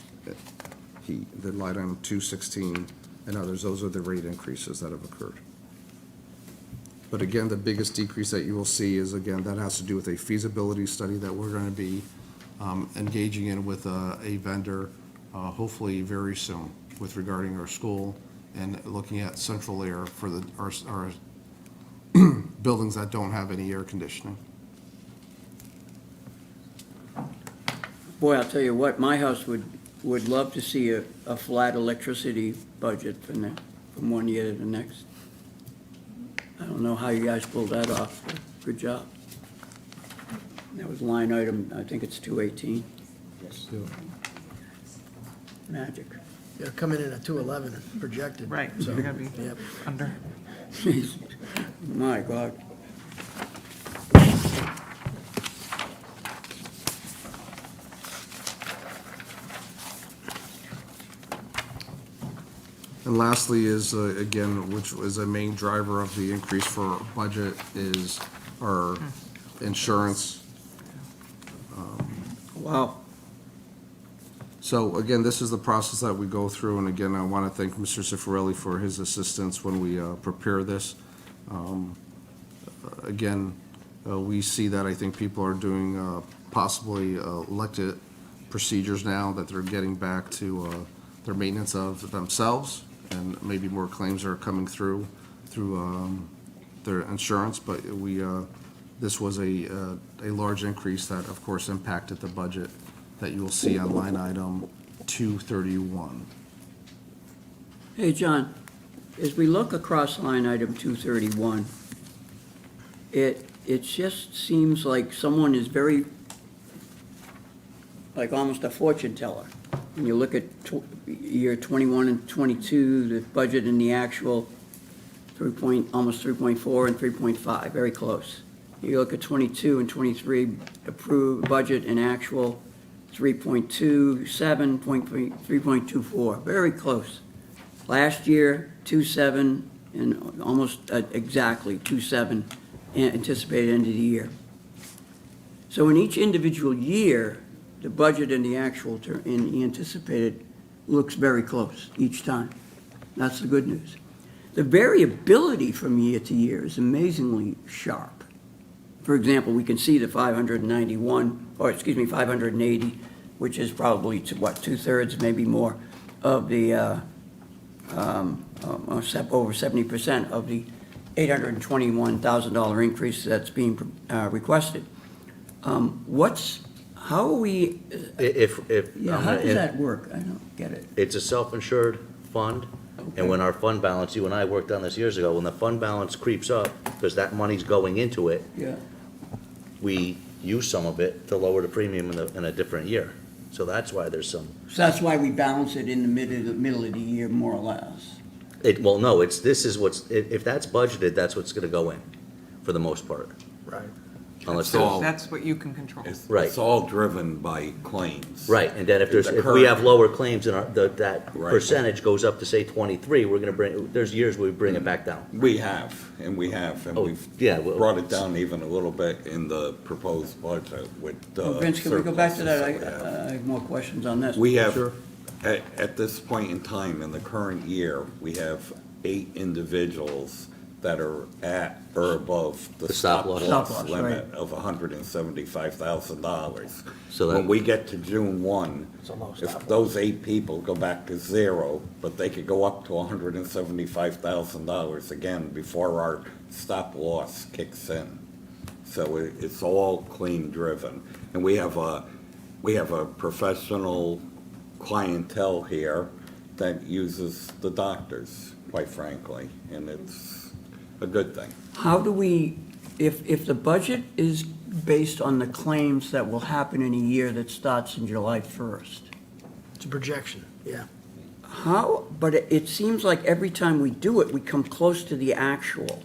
heat, the line item 216 and others, those are the rate increases that have occurred. But again, the biggest decrease that you will see is, again, that has to do with a feasibility study that we're going to be engaging in with a vendor, hopefully very soon, with regarding our school and looking at central air for our buildings that don't have any air conditioning. Boy, I'll tell you what, my house would love to see a flat electricity budget from one year to the next. I don't know how you guys pulled that off. Good job. That was line item, I think it's 218. Yes. Magic. They're coming in at 211 projected. Right, So, you're gonna be yep. under. Jeez. My God. And lastly is, again, which is a main driver of the increase for our budget, is our insurance. Wow. So again, this is the process that we go through, and again, I want to thank Mr. Cifarelli for his assistance when we prepare this. Again, we see that I think people are doing possibly elected procedures now, that they're getting back to their maintenance of themselves, and maybe more claims are coming through their insurance, but this was a large increase that, of course, impacted the budget that you will see on line item 231. Hey, John, as we look across line item 231, it just seems like someone is very, like almost a fortune teller. When you look at year 21 and 22, the budget and the actual, almost 3.4 and 3.5, very close. You look at 22 and 23, approved budget and actual, 3.27, 3.24, very close. Last year, 2.7, and almost exactly 2.7 anticipated end of the year. So in each individual year, the budget and the actual and the anticipated looks very close each time. That's the good news. The variability from year to year is amazingly sharp. For example, we can see the 580, which is probably, two-thirds, maybe more, of the, over 70% of the $821,000 increase that's being requested. How are we, how does that work? I don't get it. It's a self-insured fund, and when our fund balance, you and I worked on this years ago, when the fund balance creeps up, because that money's going into it, Yeah. we use some of it to lower the premium in a different year. So that's why there's some, So that's why we balance it in the middle of the year, more or less. well, no, if that's budgeted, that's what's gonna go in, for the most part. Right. Unless It's all- there's, That's what you can control. Right. It's all driven by claims. right, and then if The we current- have lower claims and that Right. percentage goes up to say 23, we're gonna there's years where we bring it back down. We have, and Oh, we've yeah, well- brought it down even a little bit in the proposed budget with. Vince, can we go back to that? surpluses we have. I have more questions on this. We have, at this point in time, in the current year, we have 8 individuals that are at or above the The stop stop loss. Stop loss loss, limit of $175,000. So that- When we get to June 1, It's a low if stop those 8 people go back to 0, but they could go up to $175,000 again before our stop loss kicks in. So it's all clean driven. And we have a professional clientele here that uses the doctors, quite frankly, and it's a good thing. How do we, if the budget is based on the claims that will happen in a year that starts in July 1st, It's a projection, yeah. but it seems like every time we do it, we come close to the actual.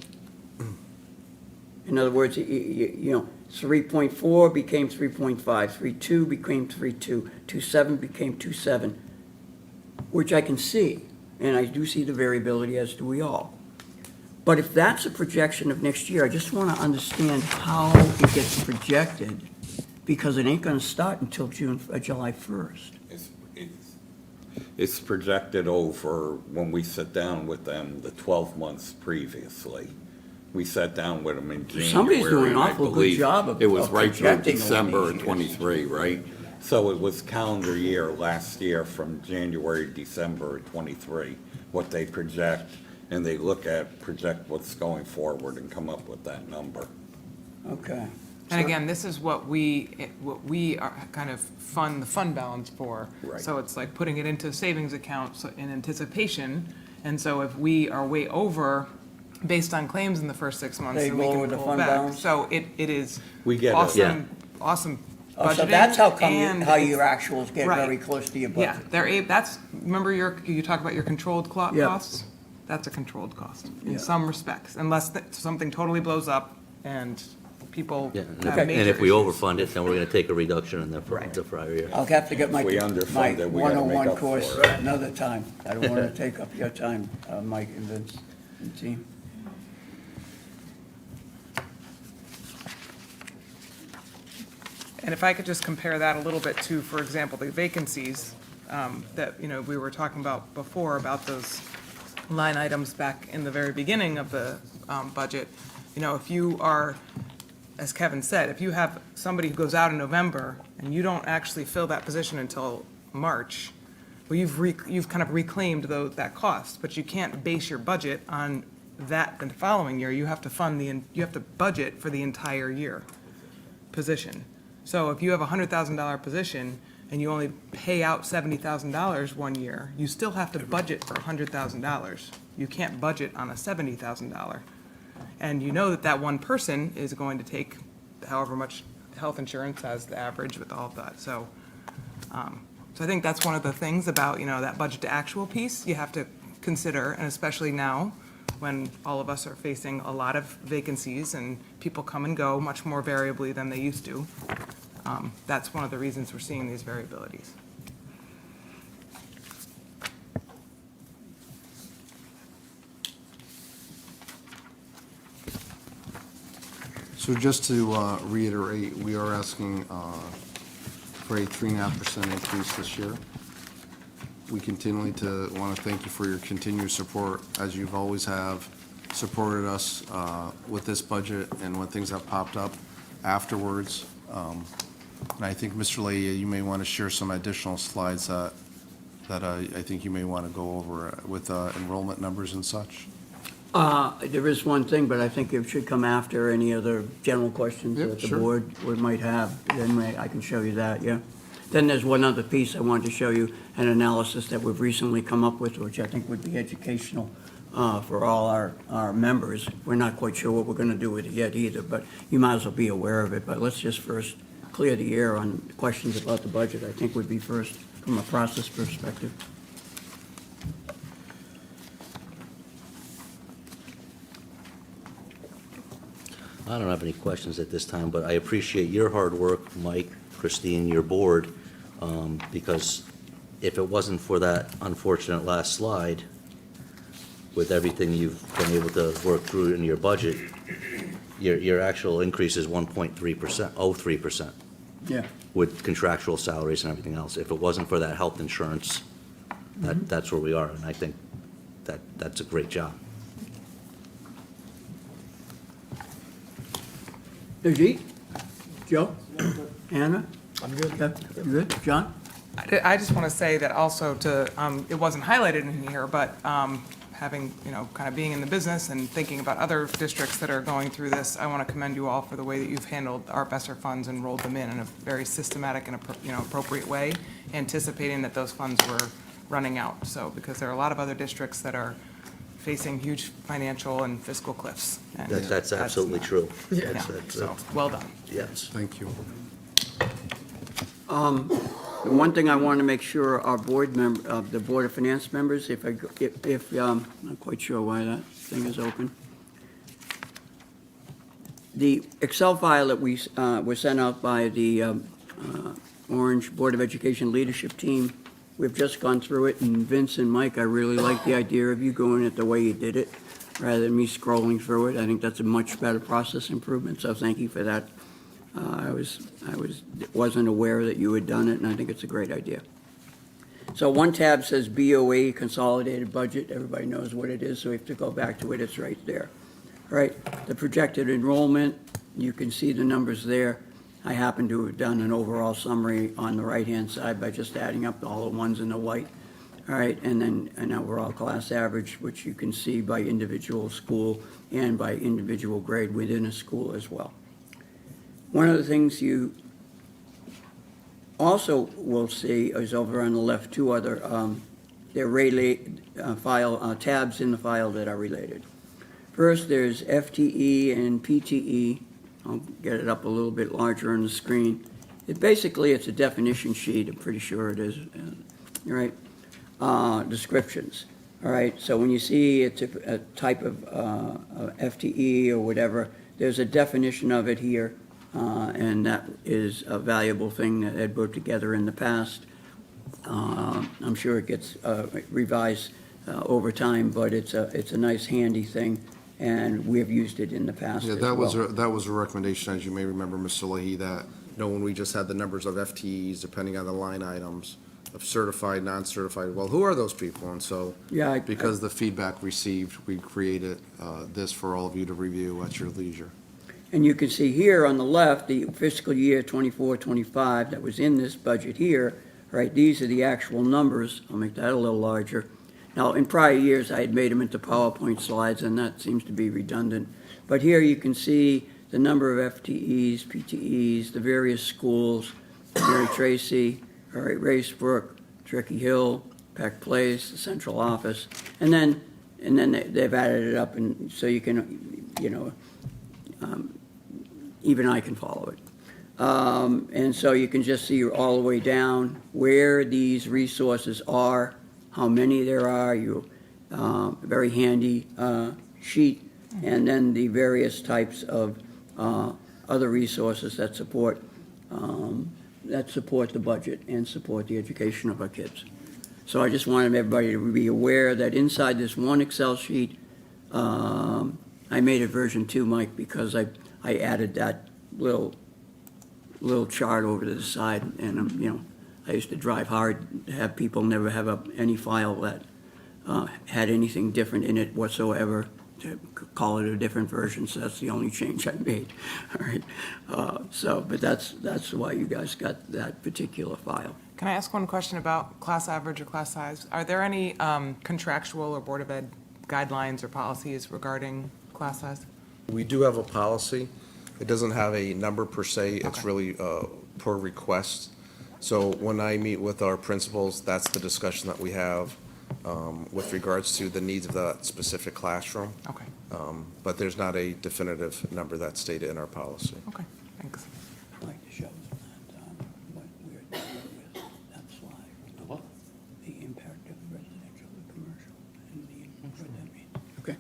In other words, 3.4 became 3.5, 3.2 became 3.2, 2.7 became 2.7, which I can see, and I do see the variability, as do we all. But if that's a projection of next year, I just want to understand how it gets projected, because it ain't going to start until July 1st. It's projected over, when we sit down with them, the 12 months previously. We sat down with them in January. Somebody's doing an and I awful good believe job of- It was of right through projecting over December these of years. '23, right? So it was calendar year last year from January, to December of '23, what they project, and they project what's going forward and come up with that number. Okay. And again, this is what we are kind of fund the fund balance for. Right. So it's like putting it into a savings account in anticipation. And so if we are way over, based on claims in the first 6 months, They then we go can over the pull fund back. balance? So it is We get it. awesome, awesome Oh, budgeting. so that's how come, and how it's- your actuals get Right. very close to your Yeah, budget? that's, remember you talk about your controlled Yeah. costs? That's a controlled cost Yeah. in some respects, unless something totally blows up and people Yeah, have and major if we issues. overfund it, then we're gonna take a reduction in the Right. prior year. I'll have to get my, If we underfund my it, we gotta make 101 up for course it. another time. I don't want to take up your time, Mike and Vince and team. And if I could just compare that a little bit to, for example, the vacancies that, we were talking about before, about those line items back in the very beginning of the budget. If you are, as Kevin said, if you have somebody who goes out in November and you don't actually fill that position until March, well, you've kind of reclaimed that cost, but you can't base your budget on that the following year. You have to you have to budget for the entire year position. So if you have a $100,000 position and you only pay out $70,000 one year, you still have to budget for $100,000. You can't budget on a $70,000. And you know that one person is going to take however much health insurance as the average with all of that. So I think that's one of the things about, that budget to actual piece you have to consider, and especially now when all of us are facing a lot of vacancies and people come and go much more variably than they used to. That's one of the reasons we're seeing these variabilities. So just to reiterate, we are asking for a 3.5% increase this year. We continually want to thank you for your continued support, as you've always have supported us with this budget and when things have popped up afterwards. And I think, Mr. Leahy, you may want to share some additional slides that I think you may want to go over with enrollment numbers and such. There is one thing, but I think it should come after any other general questions Yeah, that the sure. board might have. Then I can show you that, yeah. Then there's one other piece I wanted to show you, an analysis that we've recently come up with, which I think would be educational for all our members. We're not quite sure what we're going to do with it yet either, but you might as well be aware of it. But let's just first clear the air on questions about the budget, I think would be first from a process perspective. I don't have any questions at this time, but I appreciate your hard work, Mike, Christine, your board, because if it wasn't for that unfortunate last slide, with everything you've been able to work through in your budget, your actual increase is 1.3%, 0.3%, Yeah. with contractual salaries and everything else. If it wasn't for that health insurance, that's where we are, and I think that's a great job. Ajit? Joe? Anna? I'm good. You good? John? I just want to say that also it wasn't highlighted in here, but having, kind of being in the business and thinking about other districts that are going through this, I want to commend you all for the way that you've handled our BESSER funds and rolled them in a very systematic and, appropriate way, anticipating that those funds were running out. So, because there are a lot of other districts that are facing huge financial and fiscal cliffs. And That's absolutely true. Yeah, That's- so, well done. Yes. Thank you. The one thing I want to make sure our board member, the Board of Finance members, I'm not quite sure why that thing is open. The Excel file that was sent out by the Orange Board of Education Leadership Team, we've just gone through it, and Vince and Mike, I really like the idea of you going it the way you did it, rather than me scrolling through it. I think that's a much better process improvement, so thank you for that. I wasn't aware that you had done it, and I think it's a great idea. So one tab says BOE Consolidated Budget. Everybody knows what it is, so we have to go back to it. It's right there. All right, the projected enrollment, you can see the numbers there. I happen to have done an overall summary on the right-hand side by just adding up all the ones in the white. All right, and then an overall class average, which you can see by individual school and by individual grade within a school as well. One of the things you also will see is over on the left, two other, they're tabs in the file that are related. First, there's FTE and PTE. I'll get it up a little bit larger on the screen. Basically, it's a definition sheet, I'm pretty sure it is, right? Descriptions, all right? So when you see it's a type of FTE or whatever, there's a definition of it here, and that is a valuable thing that Ed put together in the past. I'm sure it gets revised over time, but it's a nice handy thing, and we have used it in the past Yeah, as that was, well. that was a recommendation, as you may remember, Mr. Leahy, that, when we just had the numbers of FTEs, depending on the line items, of certified, non-certified, well, who are those people? And so, Yeah, because the feedback received, we created this for all of you to review at your leisure. And you can see here on the left, the fiscal year 24-25 that was in this budget here, right? These are the actual numbers. I'll make that a little larger. Now, in prior years, I had made them into PowerPoint slides, and that seems to be redundant. But here you can see the number of FTEs, PTEs, the various schools, Mary Tracy, all right, Racebrook, Turkey Hill, Peck Place, the central office, and then they've added it up, and so you can, even I can follow it. And so you can just see all the way down where these resources are, how many there are, very handy sheet, and then the various types of other resources that support the budget and support the education of our kids. So I just wanted everybody to be aware that inside this one Excel sheet, I made it version 2, Mike, because I added that little chart over to the side, and I used to drive hard to have people never have any file that had anything different in it whatsoever, to call it a different version, so that's the only change I made, all right? But that's why you guys got that particular file. Can I ask one question about class average or class size? Are there any contractual or Board of Ed guidelines or policies regarding class size? We do have a policy. It doesn't have a number per se. It's Okay. really per request. So when I meet with our principals, that's the discussion that we have with regards to the needs of that specific classroom. Okay, But there's not a definitive number that's stated in our policy. okay, thanks. I'd like to show what we're doing with that slide. What? The impact of residential and commercial and what that means. Okay.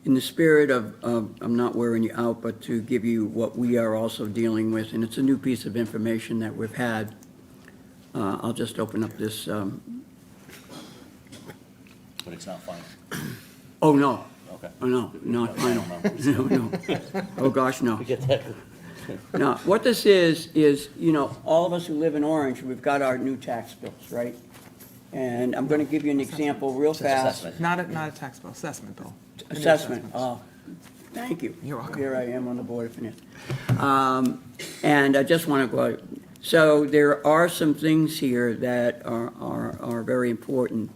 In the spirit of, I'm not wearing you out, but to give you what we are also dealing with, and it's a new piece of information that we've had. I'll just open up this, But it's not final. oh, no. Okay. Oh, no, not final. No, no. Oh, gosh, no. Get that. Now, what this is, all of us who live in Orange, we've got our new tax bills, right? And I'm going to give you an example real fast. Not a tax bill, assessment bill. The new Assessment, assessments. thank you. You're welcome. Here I am on the Board of Finance. And I just want to go, so there are some things here that are very important.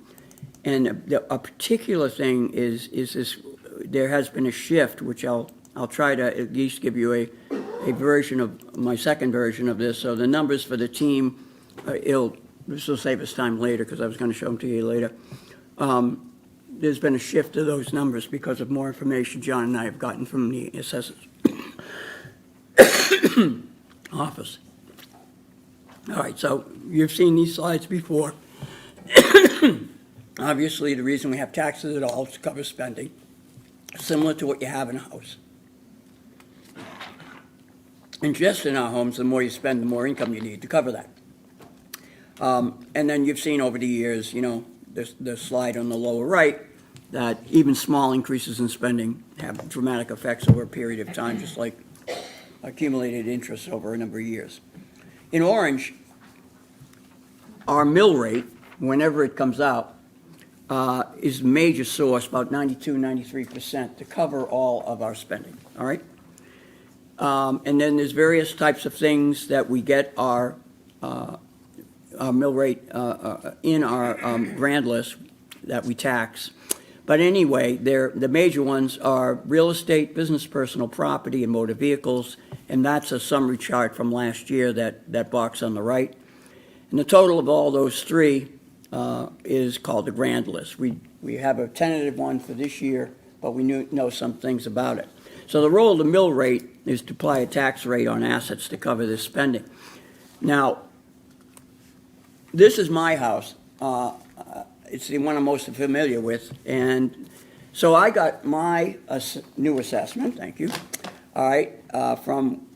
And a particular thing is this, there has been a shift, which I'll try to at least give you a version of, my second version of this. So the numbers for the team, this will save us time later, because I was going to show them to you later. There's been a shift to those numbers because of more information John and I have gotten from the assessor's office. All right, so you've seen these slides before. Obviously, the reason we have taxes at all is to cover spending, similar to what you have in a house. And just in our homes, the more you spend, the more income you need to cover that. And then you've seen over the years, the slide on the lower right, that even small increases in spending have dramatic effects over a period of time, just like accumulated interest over a number of years. In Orange, our mill rate, whenever it comes out, is a major source, about 92, 93%, to cover all of our spending, all right? And then there's various types of things that we get our mill rate in our grand list that we tax. But anyway, the major ones are real estate, business, personal property, and motor vehicles, and that's a summary chart from last year, that box on the right. And the total of all those three is called the grand list. We have a tentative one for this year, but we know some things about it. So the role of the mill rate is to apply a tax rate on assets to cover this spending. Now, this is my house. It's the one I'm most familiar with. And so I got my new assessment, thank you, all right, from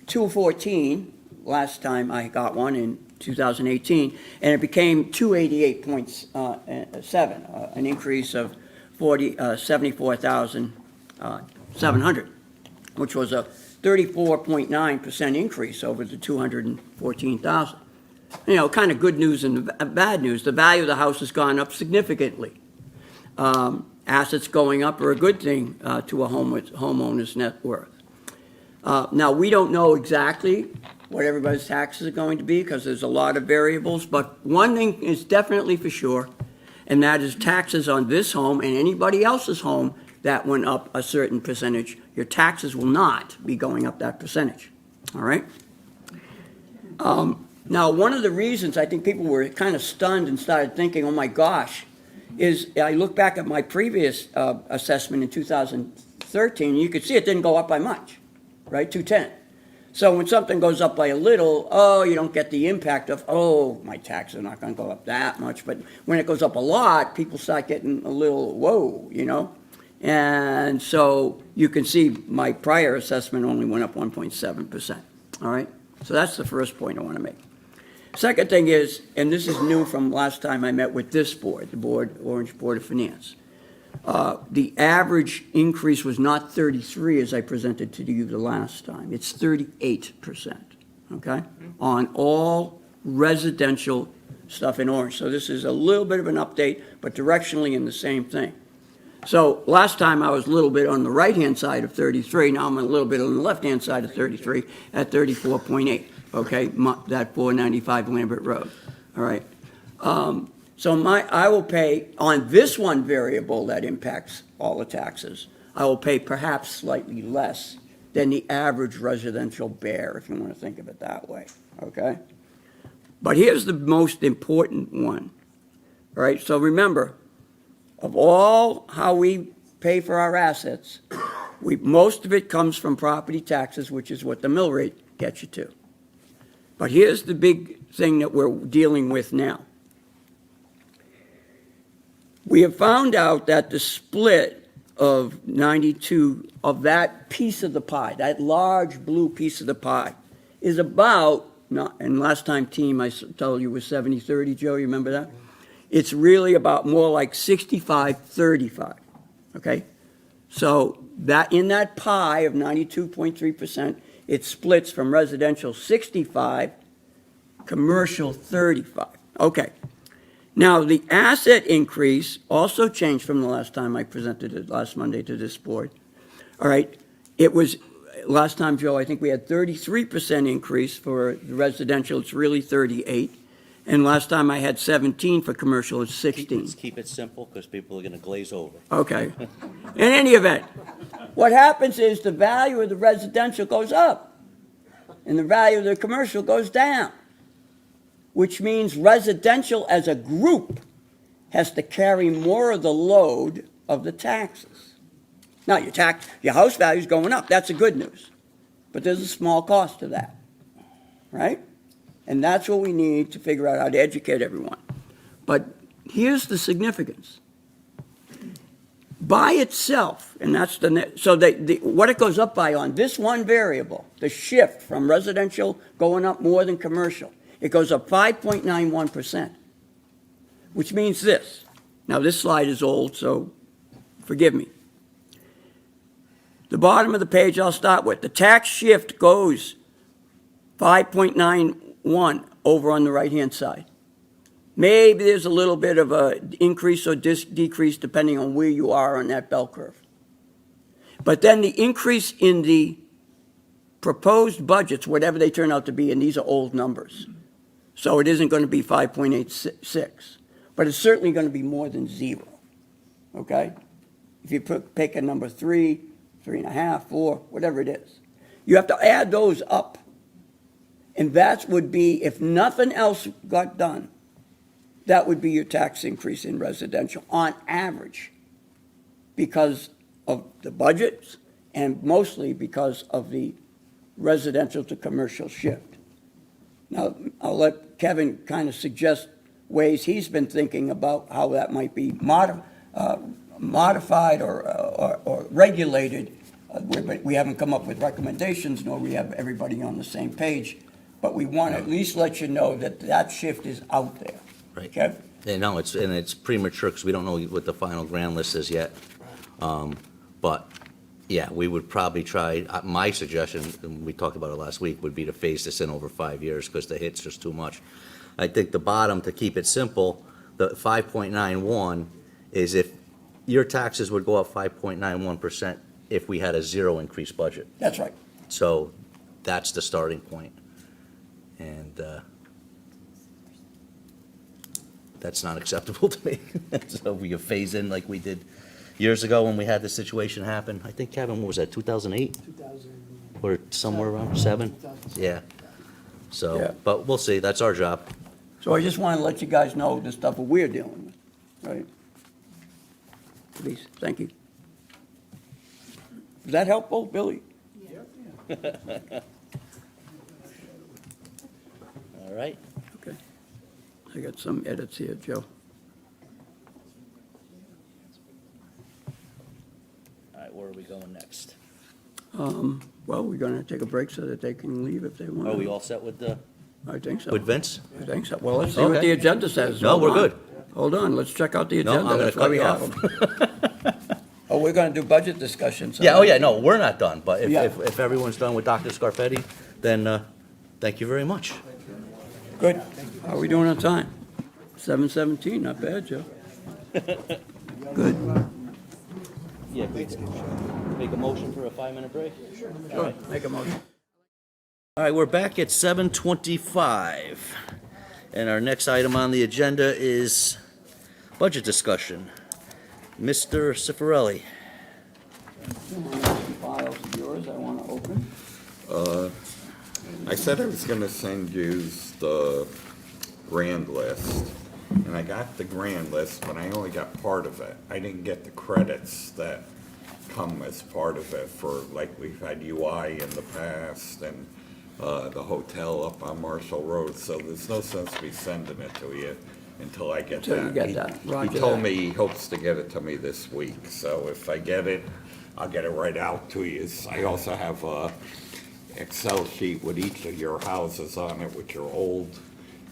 214, last time I got one in 2018, and it became 288.7, an increase of 74,700, which was a 34.9% increase over the 214,000. You know, kind of good news and bad news. The value of the house has gone up significantly. Assets going up are a good thing to a homeowner's net worth. Now, we don't know exactly what everybody's taxes are going to be because there's a lot of variables, but one thing is definitely for sure, and that is taxes on this home and anybody else's home that went up a certain percentage. Your taxes will not be going up that percentage, all right? Now, one of the reasons I think people were kind of stunned and started thinking, oh my gosh, is I look back at my previous assessment in 2013, and you could see it didn't go up by much, right, 210. So when something goes up by a little, you don't get the impact of, my taxes are not going to go up that much. But when it goes up a lot, people start getting a little, whoa, you know. And so you can see my prior assessment only went up 1.7%, all right? So that's the first point I want to make. Second thing is, and this is new from last time I met with this board, the board, Orange Board of Finance. The average increase was not 33 as I presented to you the last time. It's 38%, okay, on all residential stuff in Orange. So this is a little bit of an update, but directionally in the same thing. So last time I was a little bit on the right-hand side of 33. Now I'm a little bit on the left-hand side of 33 at 34.8. Okay, that 495 Lambert Road, all right. So I will pay, on this one variable that impacts all the taxes, I will pay perhaps slightly less than the average residential bear, if you want to think of it that way, okay? But here's the most important one, all right? So remember, of all how we pay for our assets, most of it comes from property taxes, which is what the mill rate gets you to. But here's the big thing that we're dealing with now. We have found out that the split of 92, of that piece of the pie, that large blue piece of the pie, is about, and last time team I told you was 70-30, Joe, you remember that? It's really about more like 65-35, okay? So that in that pie of 92.3%, it splits from residential 65, commercial 35. Okay. Now, the asset increase also changed from the last time I presented it last Monday to this board. All right. It was, last time, Joe, I think we had 33% increase for the residential. It's really 38. And last time I had 17 for commercial. It's 16. Let's keep it simple because people are going to glaze over. Okay. In any event, what happens is the value of the residential goes up and the value of the commercial goes down, which means residential as a group has to carry more of the load of the taxes. Now, your house value is going up. That's the good news. But there's a small cost to that, right? And that's what we need to figure out how to educate everyone. But here's the significance. By itself, and that's what it goes up by on this one variable, the shift from residential going up more than commercial, it goes up 5.91%, which means this. Now, this slide is old, so forgive me. The bottom of the page I'll start with. The tax shift goes 5.91 over on the right-hand side. Maybe there's a little bit of a increase or decrease depending on where you are on that bell curve. But then the increase in the proposed budgets, whatever they turn out to be, and these are old numbers, so it isn't going to be 5.86, but it's certainly going to be more than zero, okay? If you pick a number 3, 3.5, 4, whatever it is, you have to add those up. And that would be, if nothing else got done, that would be your tax increase in residential on average because of the budgets and mostly because of the residential to commercial shift. Now, I'll let Kevin kind of suggest ways he's been thinking about how that might be modified or regulated. We haven't come up with recommendations, nor we have everybody on the same page, but we want to at least let you know that that shift is out there. Right. Kev? Yeah, no, it's premature because we don't know what the final grand list is yet. But, yeah, we would probably try, my suggestion, and we talked about it last week, would be to phase this in over 5 years because the hit's just too much. I think the bottom, to keep it simple, the 5.91 is if your taxes would go up 5.91% if we had a zero increase budget. That's right. So that's the starting point. And that's not acceptable to me. So we could phase in like we did years ago when we had this situation happen. I think, Kevin, what was that, 2008? 2000. Or somewhere around 7? 2007. Yeah. So, Yeah. but we'll see. That's our job. So I just want to let you guys know the stuff that we're dealing with, right? Please, thank you. Is that helpful, Billy? All right. Okay. I got some edits here, Joe. All right, where are we going next? Well, we're going to take a break so that they can leave if they want. Are we all set with I think so. Vince? I think so. Well, let's see what Okay. the agenda says. No, Hold we're on. good. Hold on, let's check out the No, agenda. I'm gonna That's why cut we you have off. them. Oh, we're going to do budget discussion. so- Yeah, oh yeah, no, we're not done, but Yeah. if everyone's done with Dr. Scarpetti, then thank you very much. Good. How are we doing on time? 7:17, not bad, Joe. Good. Yeah, make a motion for a 5-minute break? Sure, make a motion. All right, we're back at 7:25, and our next item on the agenda is budget discussion. Mr. Cifarelli. Some files of yours I want to open. I said I was gonna send you the grand list, and I got the grand list, but I only got part of it. I didn't get the credits that come as part of it for, like, we've had UI in the past, and the hotel up on Marshall Road, so there's no sense me sending it to you until I get that. Until you get that. Roger He told that. me he hopes to get it to me this week, so if I get it, I'll get it right out to you. I also have a Excel sheet with each of your houses on it, with your old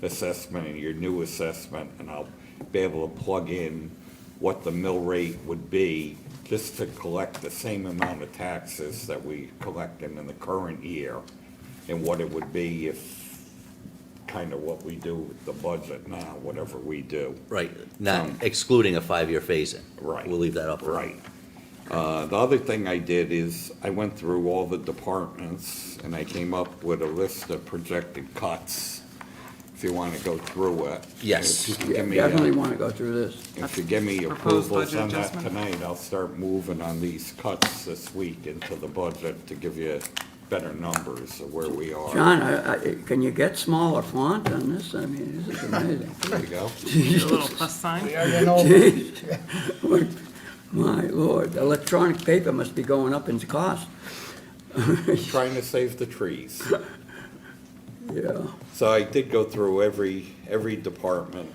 assessment and your new assessment, and I'll be able to plug in what the mill rate would be just to collect the same amount of taxes that we collected in the current year, and what it would be if, kind of what we do with the budget now, whatever we do. Right, not excluding a 5-year phase-in. Right. We'll leave that up. Right. The other thing I did is I went through all the departments and I came up with a list of projected cuts, if you want to go through it. Yes. If you Yeah, give me, definitely want to go through this. if you give me Proposed approvals budget on that adjustment? tonight, I'll start moving on these cuts this week into the budget to give you better numbers of where we are. John, can you get smaller font on this? I mean, this is amazing. There you go. The little plus sign. Jeez. My Lord, electronic paper must be going up in cost. Trying to save the trees. Yeah. So I did go through every department,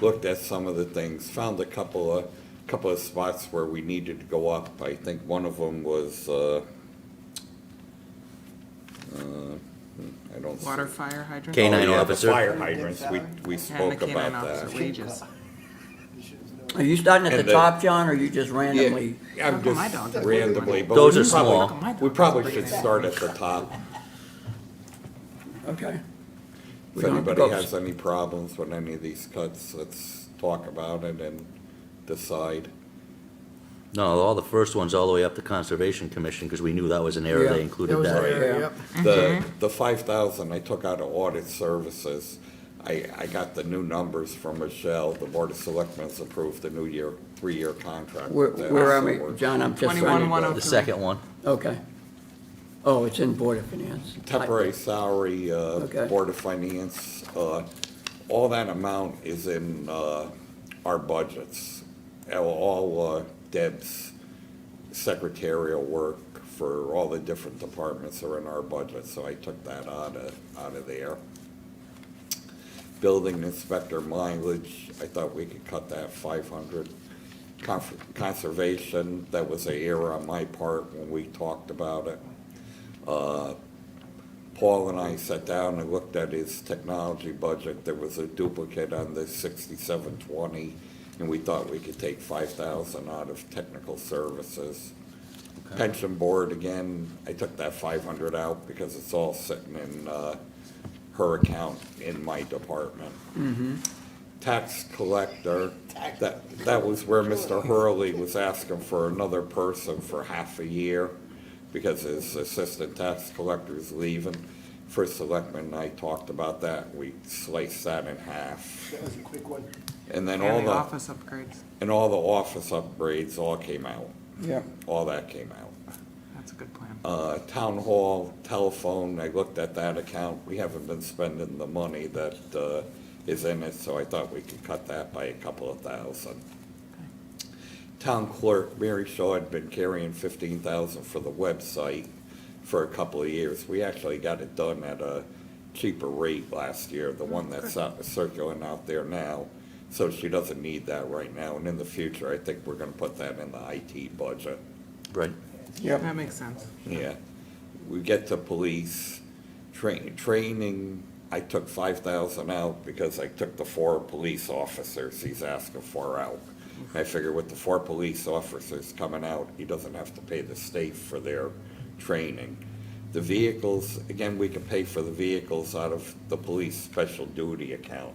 looked at some of the things, found a couple of spots where we needed to go up. I think one of them was, I don't see. Water, fire, hydrant. Canine Oh, yeah, the officer. Fire hydrants, we And the spoke canine about officer that. wages. Are you starting at And the the- top, John, or you just randomly? I'm Look at my just dog. randomly, but Those we are probably- small. We probably should start at the top. Okay. If don't have to anybody go- has any problems with any of these cuts, let's talk about it and decide. No, all the first ones all the way up to Conservation Commission, because we knew that was an error, Yeah. they That included was an that. error, Yeah. yep. The 5,000 I took out of audit services, I got the new numbers from Michelle. The Board of Selectmen has approved the new year, 3-year contract. Where, with them, where are so we, we're- John, I'm just trying 21,103. The second one. to. Okay. Oh, it's in Board of Finance. Temporary salary, Okay. Board of Finance, all that amount is in our budgets. All Deb's secretarial work for all the different departments are in our budget, so I took that out of there. Building inspector mileage, I thought we could cut that 500. Conservation, that was an error on my part when we talked about it. Paul and I sat down and looked at his technology budget. There was a duplicate on the 6720, and we thought we could take 5,000 out of technical services. Pension board, again, I took that 500 out because it's all sitting in her account in my department. Tax collector, that was where Mr. Hurley was asking for another person for half a year because his assistant tax collector is leaving. First selectman and I talked about that. We sliced that in half. That was a quick one. And then And the office upgrades. and all the office upgrades all came out. Yeah. All that came out. That's a good plan. Town hall, telephone, I looked at that account. We haven't been spending the money that is in it, so I thought we could cut that by a couple of thousand. Town clerk, Mary Shaw had been carrying 15,000 for the website for a couple of years. We actually got it done at a cheaper rate last year, the one that's circulating out there now. So she doesn't need that right now, and in the future, I think we're gonna put that in the IT budget. Right. Yep. That makes sense. Yeah. We get to police, training, I took 5,000 out because I took the 4 police officers he's asking for out. I figure with the 4 police officers coming out, he doesn't have to pay the state for their training. The vehicles, again, we can pay for the vehicles out of the police special duty account,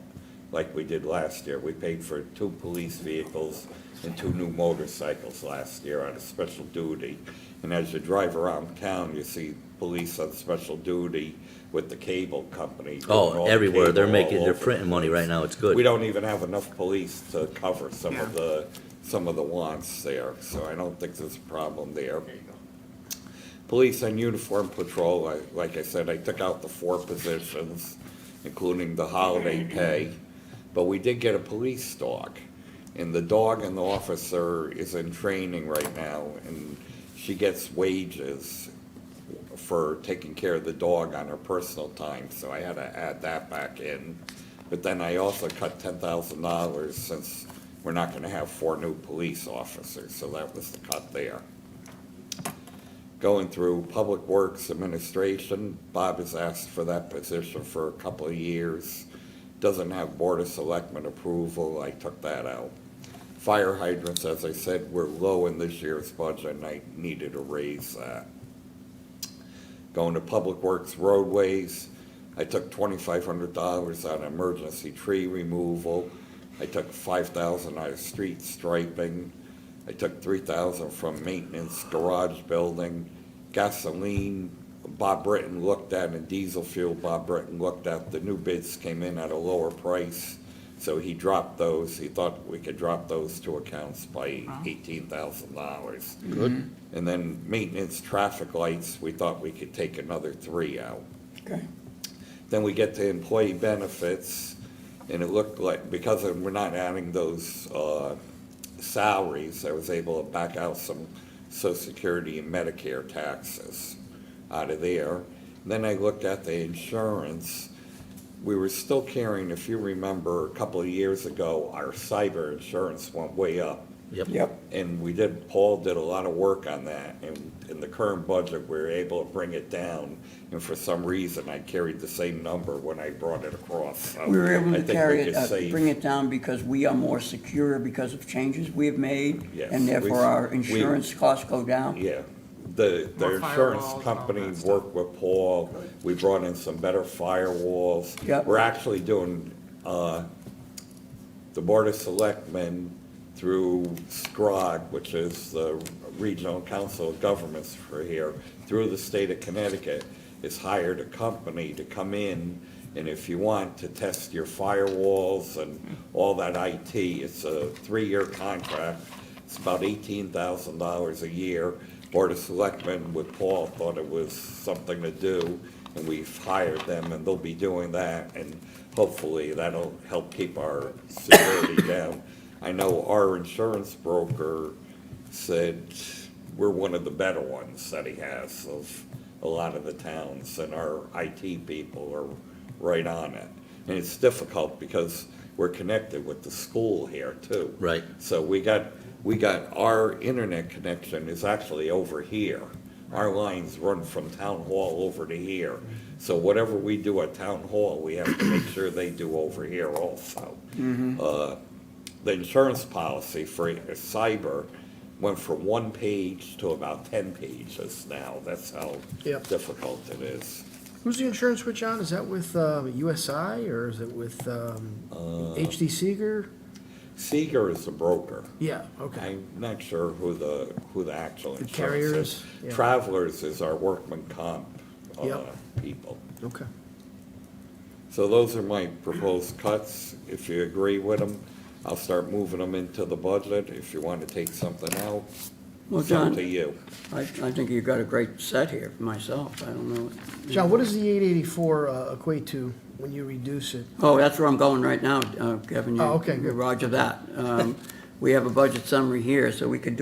like we did last year. We paid for 2 police vehicles and 2 new motorcycles last year out of special duty. And as you drive around town, you see police on special duty with the cable company. doing all Oh, the everywhere, they're cable making, all they're over the printing money place. right now, it's We good. don't even have enough police to cover some of Yeah. the wants there, so I don't think there's a problem there. Police and uniform patrol, like I said, I took out the 4 positions, including the holiday pay, but we did get a police dog. And the dog and the officer is in training right now, and she gets wages for taking care of the dog on her personal time, so I had to add that back in. But then I also cut $10,000 since we're not gonna have 4 new police officers, so that was the cut there. Going through Public Works Administration, Bob has asked for that position for a couple of years. Doesn't have Board of Selectmen approval, I took that out. Fire hydrants, as I said, we're low in this year's budget, and I needed to raise that. Going to Public Works roadways, I took $2,500 out of emergency tree removal. I took 5,000 out of street striping. I took 3,000 from maintenance, garage building, gasoline. Bob Britton looked at, and diesel fuel, Bob Britton looked at, the new bids came in at a lower price, so he dropped those. He thought we could drop those 2 accounts by $18,000. Good. And then maintenance, traffic lights, we thought we could take another 3 out. Okay. Then we get to employee benefits, and it looked like, because we're not adding those salaries, I was able to back out some Social Security and Medicare taxes out of there. Then I looked at the insurance. We were still carrying, if you remember, a couple of years ago, our cyber insurance went way up. Yep. And Paul did a lot of work on that, and in the current budget, we were able to bring it down. And for some reason, I carried the same number when I brought it across. So We were able I to think carry we it, could save- bring it down because we are more secure because of changes we have made. Yes, And therefore, our we- insurance costs go down. Yeah, The More insurance firewalls and all company that stuff. worked with Paul. We brought in some better firewalls. Yep. We're actually doing, the Board of Selectmen through SCROG, which is the Regional Council of Governments for here, through the state of Connecticut, has hired a company to come in, and if you want to test your firewalls and all that IT, it's a 3-year contract. It's about $18,000 a year. Board of Selectmen with Paul thought it was something to do, and we've hired them, and they'll be doing that, and hopefully that'll help keep our security down. I know our insurance broker said we're one of the better ones that he has of a lot of the towns, and our IT people are right on it. And it's difficult because we're connected with the school here too. Right. So we got our internet connection is actually over here. Our lines run from town hall over to here. So whatever we do at town hall, we have to make sure they do over here also. The insurance policy for cyber went from 1 page to about 10 pages now. That's how Yep. difficult it is. Who's the insurance switch on? Is that with USI or is it with HD Seeger? Seeger is the broker. Yeah, okay. I'm not sure who the actual The insurance carrier is. is? Yeah. Travelers is our workman comp Yep. people. Okay. So those are my proposed cuts. If you agree with them, I'll start moving them into the budget. If you want to take something out, Well, it's up John, to you. I think you've got a great set here myself. I don't know. John, what does the 884 equate to when you reduce it? Oh, that's where I'm going right now, Kevin. You- Oh, okay, good. Roger that. We have a budget summary here, so we could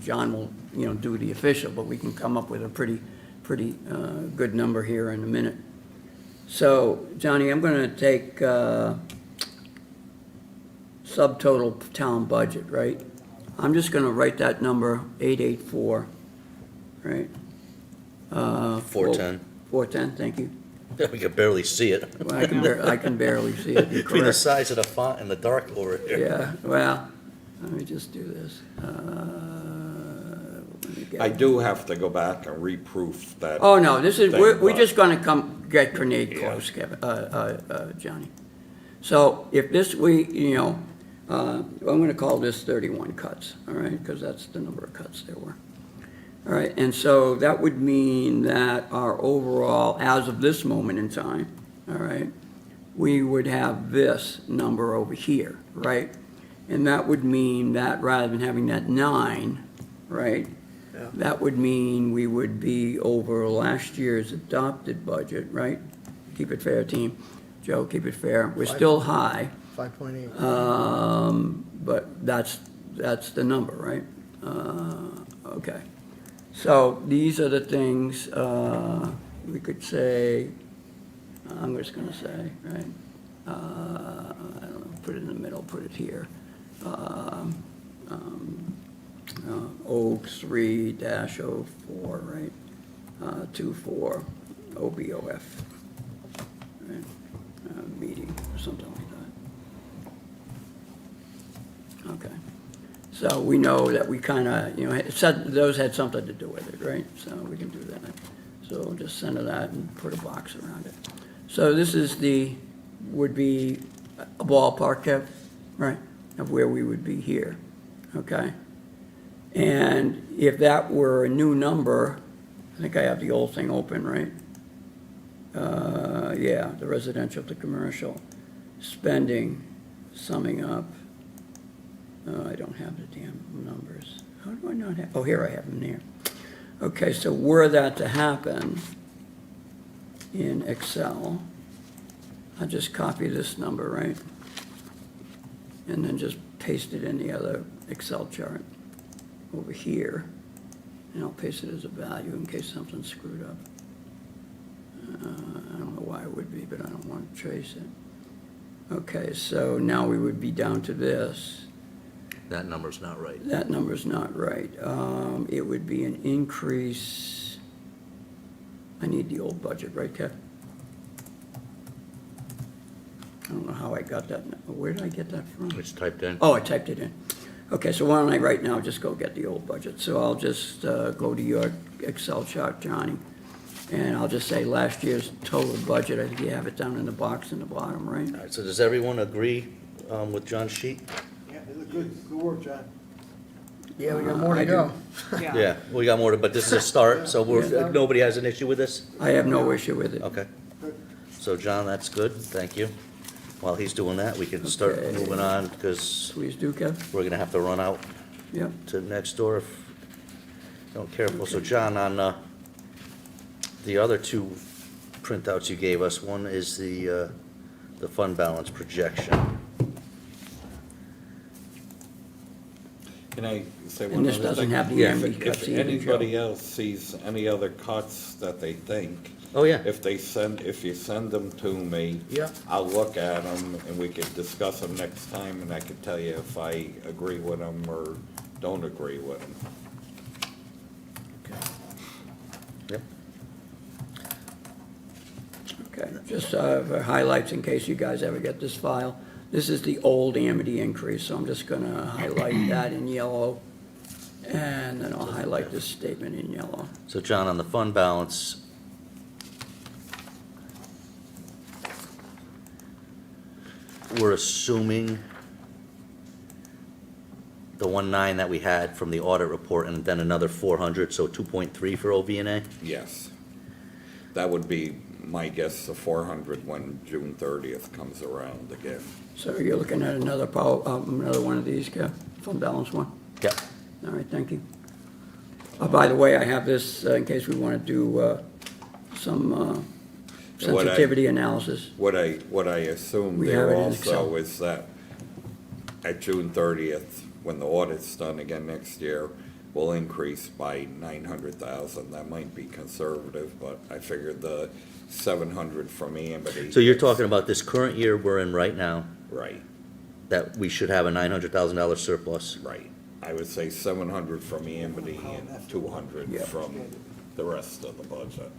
John will, do the official, but we can come up with a pretty good number here in a minute. So, Johnny, I'm gonna take subtotal town budget, right? I'm just gonna write that number, 884, right? 410. 410, thank you. We can barely see it. Well, I can barely see it. You're Between the correct. size of the font and the dark over here. Yeah, well, let me just do this. Let me get- I do have to go back and reproof that. Oh, no, this is, we're thing, just gonna come get grenade Yeah. close, Kevin, Johnny. So if this, I'm gonna call this 31 cuts, all right, because that's the number of cuts there were. All right, and so that would mean that our overall, as of this moment in time, all right, we would have this number over here, right? And that would mean that rather than having that 9, right? Yeah. That would mean we would be over last year's adopted budget, right? Keep it fair, team. Joe, keep it fair. We're still high, 5.8. but that's the number, right? Okay. So these are the things we could say, I'm just gonna say, right? I don't know, put it in the middle, put it here. O3-04, right? 24 OBOF, right? Meeting, or something like that. Okay. So we know that we kind of, those had something to do with it, right? So we can do that. So we'll just center that and put a box around it. So this is would be a ballpark, Kev, right, of where we would be here, okay? And if that were a new number, I think I have the old thing open, right? Yeah, the residential to commercial spending, summing up. I don't have the damn numbers. How do I not have, oh, here I have them there. Okay, so were that to happen in Excel, I'll just copy this number, right? And then just paste it in the other Excel chart over here. And I'll paste it as a value in case something's screwed up. I don't know why it would be, but I don't want to trace it. Okay, so now we would be down to this. That number's not right. That number's not right. It would be an increase, I need the old budget, right, Kev? I don't know how I got that. Where did I get that from? It's typed in. Oh, I typed it in. Okay, so why don't I right now just go get the old budget? So I'll just go to your Excel chart, Johnny, and I'll just say last year's total budget, I think you have it down in the box in the bottom, right? All right, so does everyone agree with John's sheet? Yeah, it looked good. Good work, John. Yeah, we got more I to do. go. Yeah, we got more, but this is a start, so Yeah. nobody has an issue with this? I have no issue with it. Okay. So John, that's good, thank you. While he's doing that, we can start Okay. moving on, because Please do, Kev. we're gonna have to run out Yep. to next door if you don't careful. So John, on the other two printouts you gave us, one is the fund balance projection. Can I say And one this other doesn't thing? have the If- MB cuts If either, anybody Joe. else sees any other cuts that they think, Oh, yeah. if you send them to me, Yeah. I'll look at them and we could discuss them next time and I could tell you if I agree with them or don't agree with them. Yep. Okay, just for highlights in case you guys ever get this file. This is the old Amity increase, so I'm just gonna highlight that in yellow. And then I'll highlight this statement in yellow. So John, on the fund balance, we're assuming the 1.9 that we had from the audit report and then another 400, so 2.3 for OV&A? Yes. That would be my guess, the 400 when June 30th comes around again. So you're looking at another another one of these, Kev, fund balance one? Yep. All right, thank you. By the way, I have this in case we want to do some What I- sensitivity analysis. What I assume We have there it in Excel. also is that at June 30th, when the audit's done again next year, will increase by 900,000. That might be conservative, but I figured the 700 from Amity. So you're talking about this current year we're in right now, Right, that we should have a $900,000 surplus? right. I would say 700 from Amity and 200 Yeah. from the rest of the budget.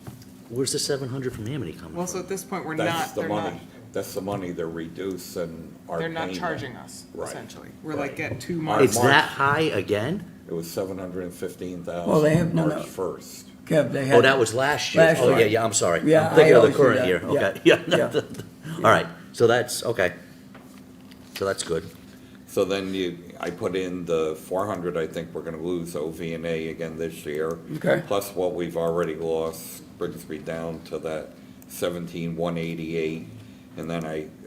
Where's the 700 from Amity coming Well, so from? at this point, That's the money, that's the money they're reducing our they're not payment. charging us, Right, essentially. We're like right. at 2 Our months. It's that high again? It was 715,000. Well, they have- no, March no. 1st. Kev, they had. Oh, that was last year? Last Oh, yeah, year. yeah, I'm sorry. Yeah, I'm thinking I of the always do current that. year, okay. Yeah. All right, so that's, okay. So that's good. So then I put in the 400, I think we're gonna lose OV&A again this year. Okay. Plus what we've already lost brings me down to that 17,188. And then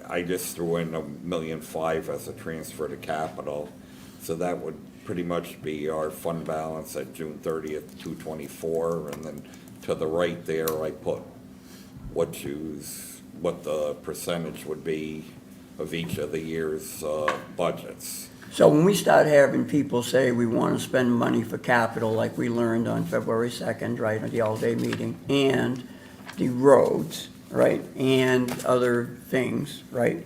I just threw in $1.5 million as a transfer to capital. So that would pretty much be our fund balance at June 30th, 224. And then to the right there, I put what the percentage would be of each of the year's budgets. So when we start having people say we want to spend money for capital, like we learned on February 2nd, right, at the all-day meeting, and the roads, right, and other things, right,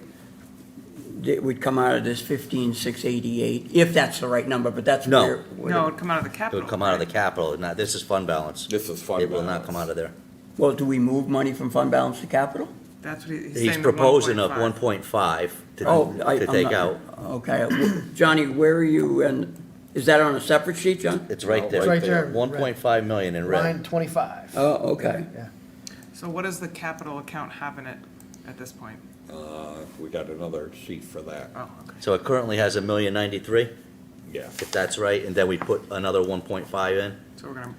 it would come out of this 15,688, if that's the right number, but that's No. where. No, it'd come out of the It capital. would come out of the right? capital, not, this is fund balance. This is fund It will not balance. come out of there. Well, do we move money from fund balance to capital? That's what he's He's saying. the proposing of 1.5. 1.5 Oh, to take out. Okay, Johnny, where are you, and is that on a separate sheet, John? It's right No, there. It's right there. 1.5 million in red. Line 25. Oh, okay. Yeah. So what does the capital account have in it at this point? We got another sheet for that, Oh, okay. So it currently has 1,093,000, yes. if that's right, and then we put another 1.5 in? So we're gonna,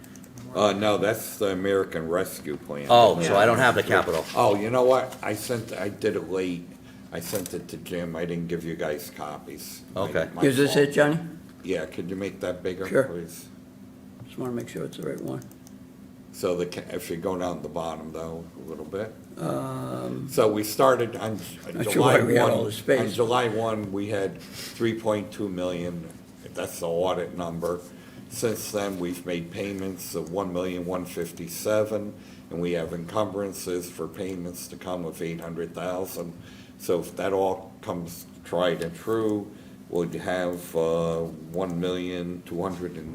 No, that's the American Rescue Plan. Oh, so I don't have the capital. Oh, you know what? I did it late. I sent it to Jim. I didn't give you guys copies. Okay. My Is this fault. it, Johnny? Yeah, could you make that bigger, Sure. please? Just want to make sure it's the right one. So if you go down the bottom though, a little bit. So we started on Not sure July why we had all 1. the space. On July 1, we had 3.2 million. That's the audit number. Since then, we've made payments of 1,157,000, and we have encumbrances for payments to come of 800,000. So if that all comes tried and true, we'd have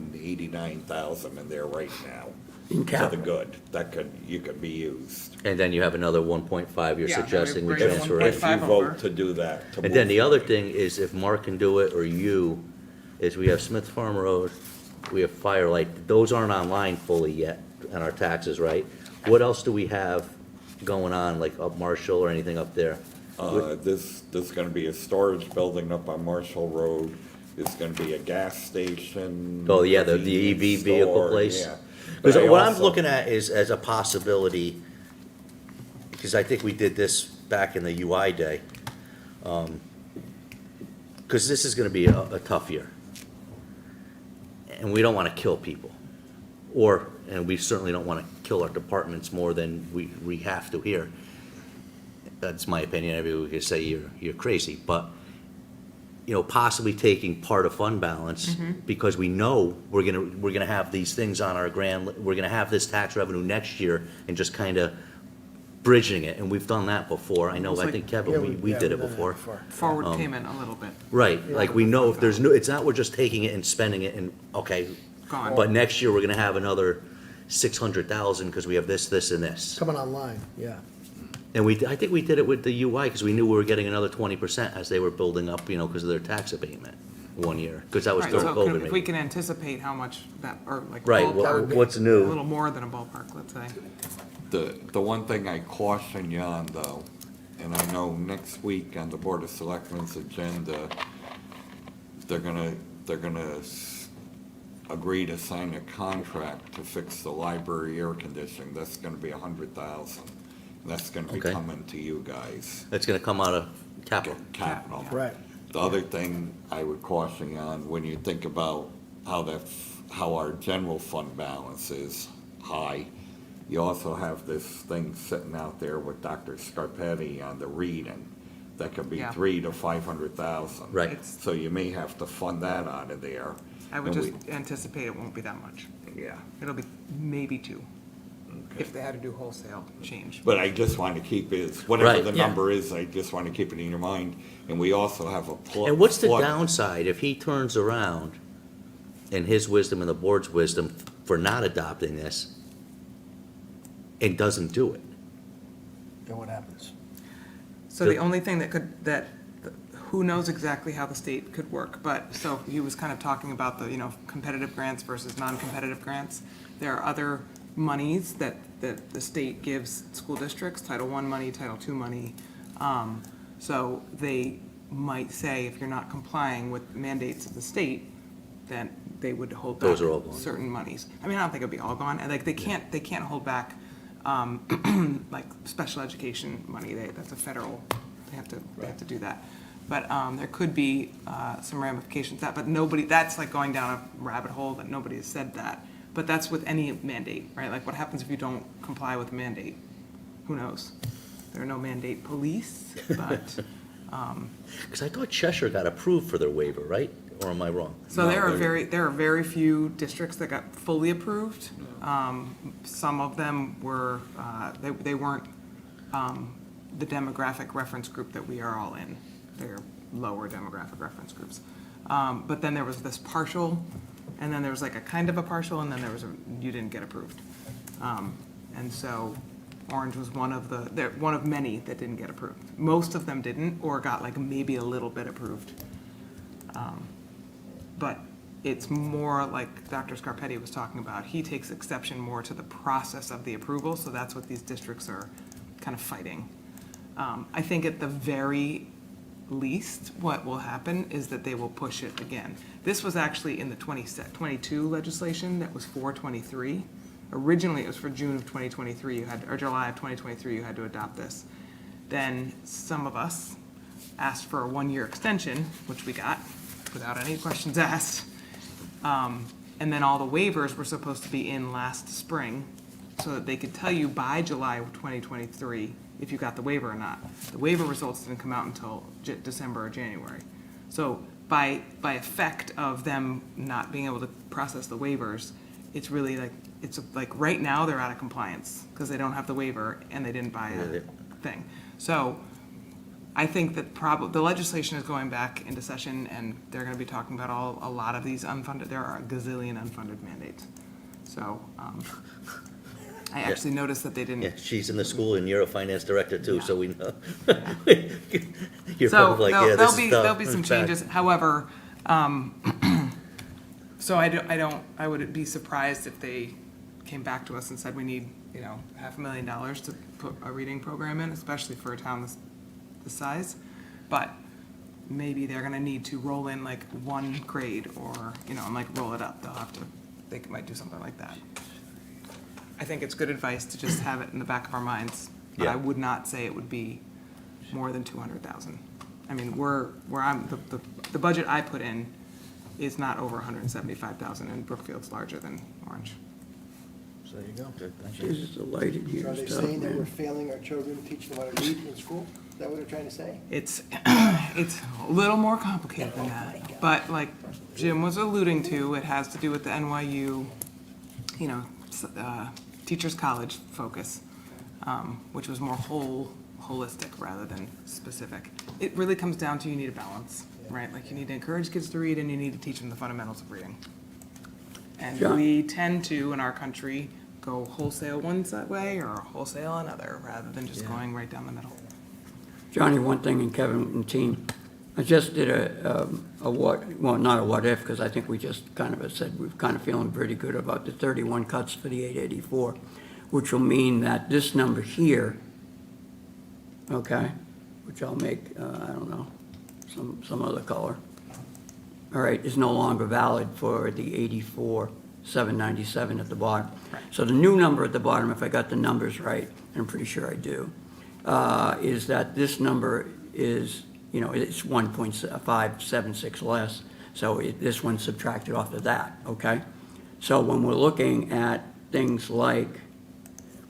1,289,000 in there right now. In To the capital. good. You could be used. And then you have another 1.5 you're Yeah, then we suggesting we bring transfer the in. If you 1.5 over. vote to do that. to And then move the other money. thing is if Mark can do it, or you, is we have Smith Farm Road, we have Firelight. Those aren't online fully yet on our taxes, right? What else do we have going on, like up Marshall or anything up there? There's gonna be a storage building up on Marshall Road. There's gonna be a gas station. Oh, yeah, the convenience EV vehicle store, place? yeah. Because But I what I'm also- looking at is as a possibility, because I think we did this back in the UI day, because this is gonna be a tough year. And we don't wanna kill people. And we certainly don't wanna kill our departments more than we have to here. That's my opinion. Everyone can say you're crazy, but, you know, possibly taking part of fund balance, because we know we're gonna have these things on our we're gonna have this tax revenue next year, and just kinda bridging it, and we've done that before. I know, Almost I like- think, Yeah, Kevin, we yeah, did it we've done that before. Forward payment a little bit. Right, like, we know if there's no, it's not we're just taking it and spending it and, okay, Gone. but next year, we're gonna have another 600,000, because we have this, and this. Coming online, yeah. And I think we did it with the UI, because we knew we were getting another 20% as they were building up, you know, because of their tax abatement one year, because that was Right, during so COVID. if we maybe. can anticipate how much that, or like Right, ballpark, what's a new? little more than a ballpark, let's say. The one thing I caution you on though, and I know next week on the Board of Selectmen's agenda, they're gonna agree to sign a contract to fix the library air conditioning. That's gonna be 100,000. That's gonna be Okay. coming to you guys. It's gonna come out of capital. Capital. Right. The other thing I would caution you on, when you think about how our general fund balance is high, you also have this thing sitting out there with Dr. Scarpetti on the reading. That could be Yeah. 300,000 to 500,000. Right. It's- So you may have to fund that out of there. I would And just anticipate it won't be that much. Yeah. It'll be maybe two, if they had to do wholesale change. But I just want to keep it, whatever Right, the yeah. number is, I just want to keep it in your mind. And we also have a plug. And what's the downside if he turns around, in his wisdom and the board's wisdom, for not adopting this, and doesn't do it? Then what happens? So the only thing who knows exactly how the state could work, but, so he was kind of talking about the, competitive grants versus non-competitive grants. There are other monies that the state gives school districts, Title I money, Title II money. So they might say, if you're not complying with mandates of the state, then they would hold back Those are all gone. certain monies. I mean, I don't think it'd be all gone, and like, they can't hold back, like, special education money, that's a federal, they have to do that. But, there could be, some ramifications to that, but that's like going down a rabbit hole that nobody has said that. But that's with any mandate, right? Like, what happens if you don't comply with a mandate? Who knows? There are no mandate police, but, Because I thought Cheshire got approved for their waiver, right? Or am I wrong? so No, there are very few districts that got fully approved. Some of them were, they weren't, the demographic reference group that we are all in. They're lower demographic reference groups. But then there was this partial, and then there was like a kind of a partial, and then there was you didn't get approved. And so Orange was one of many that didn't get approved. Most of them didn't, or got like maybe a little bit approved. But it's more like Dr. Scarpetti was talking about. He takes exception more to the process of the approval, so that's what these districts are kind of fighting. I think at the very least, what will happen is that they will push it again. This was actually in the 22 legislation that was for 23. Originally, it was for June of 2023, or July of 2023, you had to adopt this. Then some of us asked for a one-year extension, which we got without any questions asked. And then all the waivers were supposed to be in last spring so that they could tell you by July of 2023 if you got the waiver or not. The waiver results didn't come out until December or January. So by effect of them not being able to process the waivers, it's really like right now they're out of compliance because they don't have the waiver and they didn't buy a thing. So I think that the legislation is going back into session, and they're gonna be talking about a lot of these unfunded, there are a gazillion unfunded mandates. So, I actually noticed that they didn't. Yeah, she's in the school and you're a finance director too, so we know. You're So both like, yeah, this is tough. there'll be some It's bad. changes. However, So I would be surprised if they came back to us and said, we need, $500,000 to put a reading program in, especially for a town this size. But maybe they're gonna need to roll in like one grade or, and like roll it up. They might do something like that. I think it's good advice to just have it in the back of our minds. But I Yeah. would not say it would be more than 200,000. I mean, the budget I put in is not over 175,000, and Brookfield's larger than Orange. So there you go. Jesus, delighted here. Are they stuff, saying that man. we're failing our children, teaching them how to read in school? Is that what they're trying to say? It's a little more complicated than that. But like Jim was alluding to, it has to do with the NYU, Teachers College focus, which was more holistic rather than specific. It really comes down to you need a balance, right? Like you need to encourage kids to read and you need to teach them the fundamentals of reading. And John? we tend to, in our country, go wholesale one way or wholesale another, rather than just going right down the middle. Johnny, one thing, and Kevin and team, I just did not a what if, because I think we just kind of said we're kind of feeling pretty good about the 31 cuts for the 884, which will mean that this number here, okay, which I'll make, I don't know, some other color, all right, is no longer valid for the 84,797 at the bottom. So the new number at the bottom, if I got the numbers right, and I'm pretty sure I do, is that this number is, it's 1.576 less, so this one's subtracted off of that, okay? So when we're looking at things like,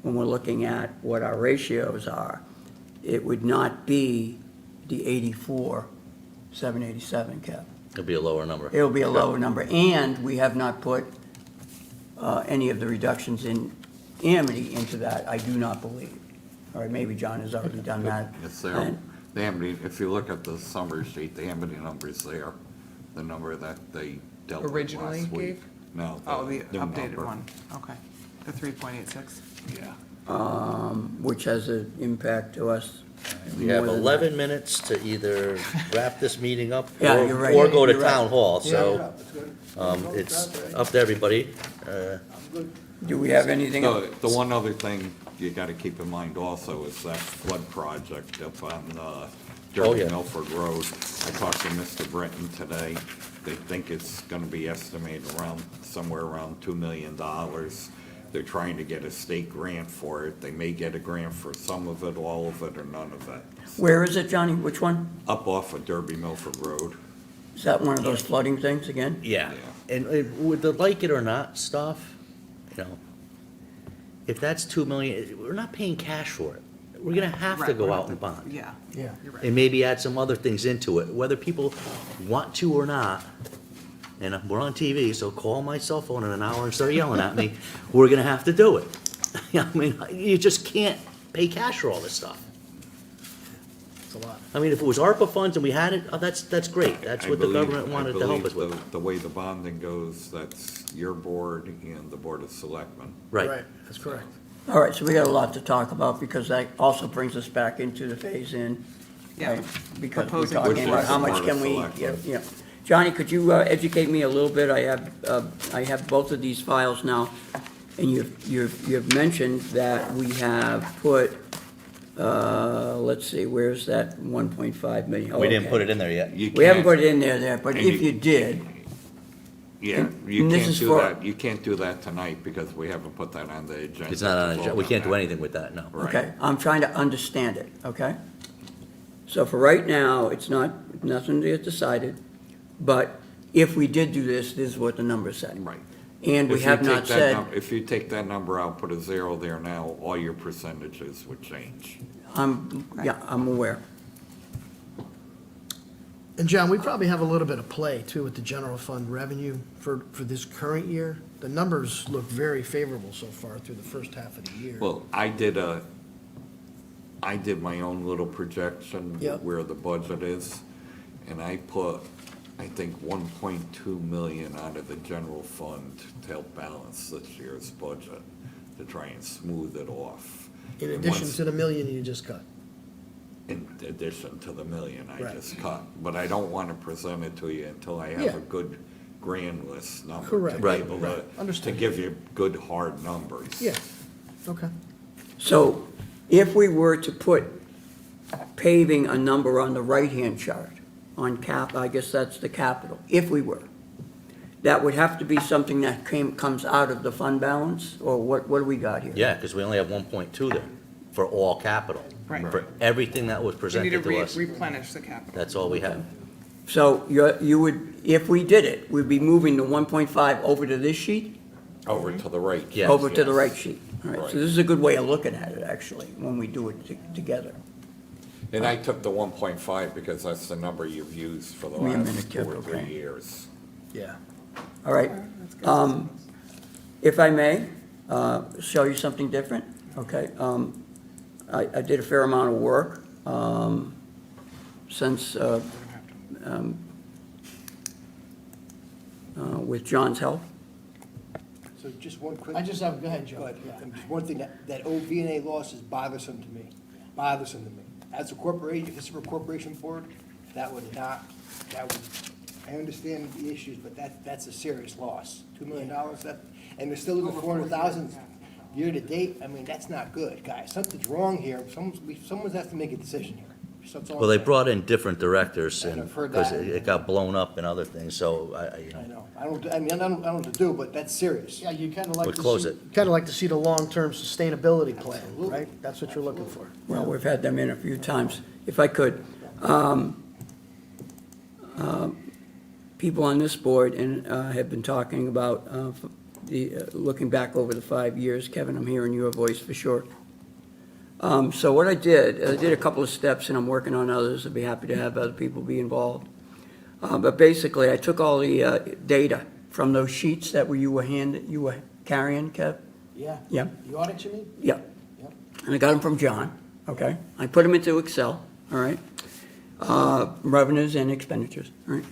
when we're looking at what our ratios are, it would not be the 84,787, Kev. It'll be a lower number. It'll be a lower number, and we have not put any of the reductions in Amity into that, I do not believe. All right, maybe John has already done that. It's there. And- The Amity, if you look at the summary sheet, the Amity number's there, the number that they dealt with Originally last week. gave? No. Oh, the new updated number. one, okay. The 3.86. Yeah. which has an impact to us. We have more than 11 minutes to either wrap this meeting up Yeah, or you're right. or go to You're right. town hall, so That's good. it's up to everybody. that. Do we have anything else? The one other thing you gotta keep in mind also is that flood project up on Oh, Derby yeah. Milford Road. I talked to Mr. Britton today. They think it's gonna be estimated somewhere around $2 million. They're trying to get a state grant for it. They may get a grant for some of it, all of it, or none of it. Where is it, Johnny? Which one? Up off of Derby Milford Road. Is that one of those flooding things again? Yeah, and with the like it or not stuff, if that's 2 million, we're not paying cash for it. We're gonna have to Right, go we're out not and the- bond. Yeah, Yeah. you're right. And maybe add some other things into it, whether people want to or not. And we're on TV, so call my cell phone in an hour and start yelling at me. We're gonna have to do it. I mean, you just can't pay cash for all this stuff. It's a lot. I mean, if it was ARPA funds and we had it, that's great. That's I what the believe- government wanted to help us with. The way the bonding goes, that's your board and the Board of Selectmen. Right. That's correct. All right, so we got a lot to talk about, because that also brings us back into the phase-in. Yeah. right? Because we're Proposing talking about how much can we, yeah. Johnny, could you educate me a little bit? I have both of these files now, and you've mentioned that we have put, let's see, where's that 1.5 million? We didn't put it in there yet. We haven't put it in there, but And if you- you did, Yeah, you And this can't is do for- that, you can't do that tonight because we haven't put that on the agenda. It's not on, to the agenda. vote We on can't do that. anything with that, no. Right. okay, I'm trying to understand it, okay? So for right now, it's nothing to get decided, but if we did do this, this is what the number said. Right. And we If you have take not that said, If you take that number out, put a 0 there now, all your percentages would change. I'm aware. And John, we probably have a little bit of play too with the general fund revenue for this current year. The numbers look very favorable so far through the first half of the year. Well, I did my own little projection Yep. where the budget is, and I put, I think, 1.2 million out of the general fund to help balance this year's budget, to try and smooth it off. In And addition once- to the million you just cut. In addition to the million I Right. just cut, but I don't want to present it to you until I have Yeah. a good grand list number. Correct. To be Right. able to Understood. give you good, hard numbers. Yeah, okay. So if we were to put paving a number on the right-hand chart, on I guess that's the capital, if we were, that would have to be something that comes out of the fund balance, or what do we got here? Yeah, because we only have 1.2 there for all capital. Right. For everything that was We need presented to to us. replenish the capital. That's all we have. So you would, if we did it, we'd be moving the 1.5 over to this sheet? Over to the right. Yes. Over to the Yes. right sheet. All right, so this is a good way of looking at it, actually, when we do it together. And I took the 1.5 because that's the number you've used for the Give me a minute, last 2 Jeff, or 3 okay. years. Yeah. All right. If I may, show you something different, okay? I did a fair amount of work since, with John's help. So just one quick. I just have, go ahead, Joe. Go ahead. Yeah. And just one thing, that OV&A loss is bothersome to me, bothersome to me. As a corporation, if it's a corporation board, that would, I understand the issues, but that's a serious loss. $2 million, and they're still losing 400,000 year-to-date, I mean, that's not good, guys. Something's wrong here, someone's has to make a decision here. So that's all Well, they I'm saying. brought in different directors And and, I've heard because that. it got blown up and other things, so I know, I don't know what to do, but that's serious. Yeah, you kind of like We'll to close see, it. kind of like to see the long-term sustainability plan, right? That's what you're looking for. Well, we've had them in a few times. If I could, people on this board and have been talking about looking back over the 5 years. Kevin, I'm hearing your voice for sure. So what I did a couple of steps, and I'm working on others. I'd be happy to have other people be involved. But basically, I took all the data from those sheets that you were carrying, Kev. Yeah. Yeah. The audit, you mean? Yeah. Yep. And I got them from John, okay? I put them into Excel, all right? Revenues and expenditures, all right?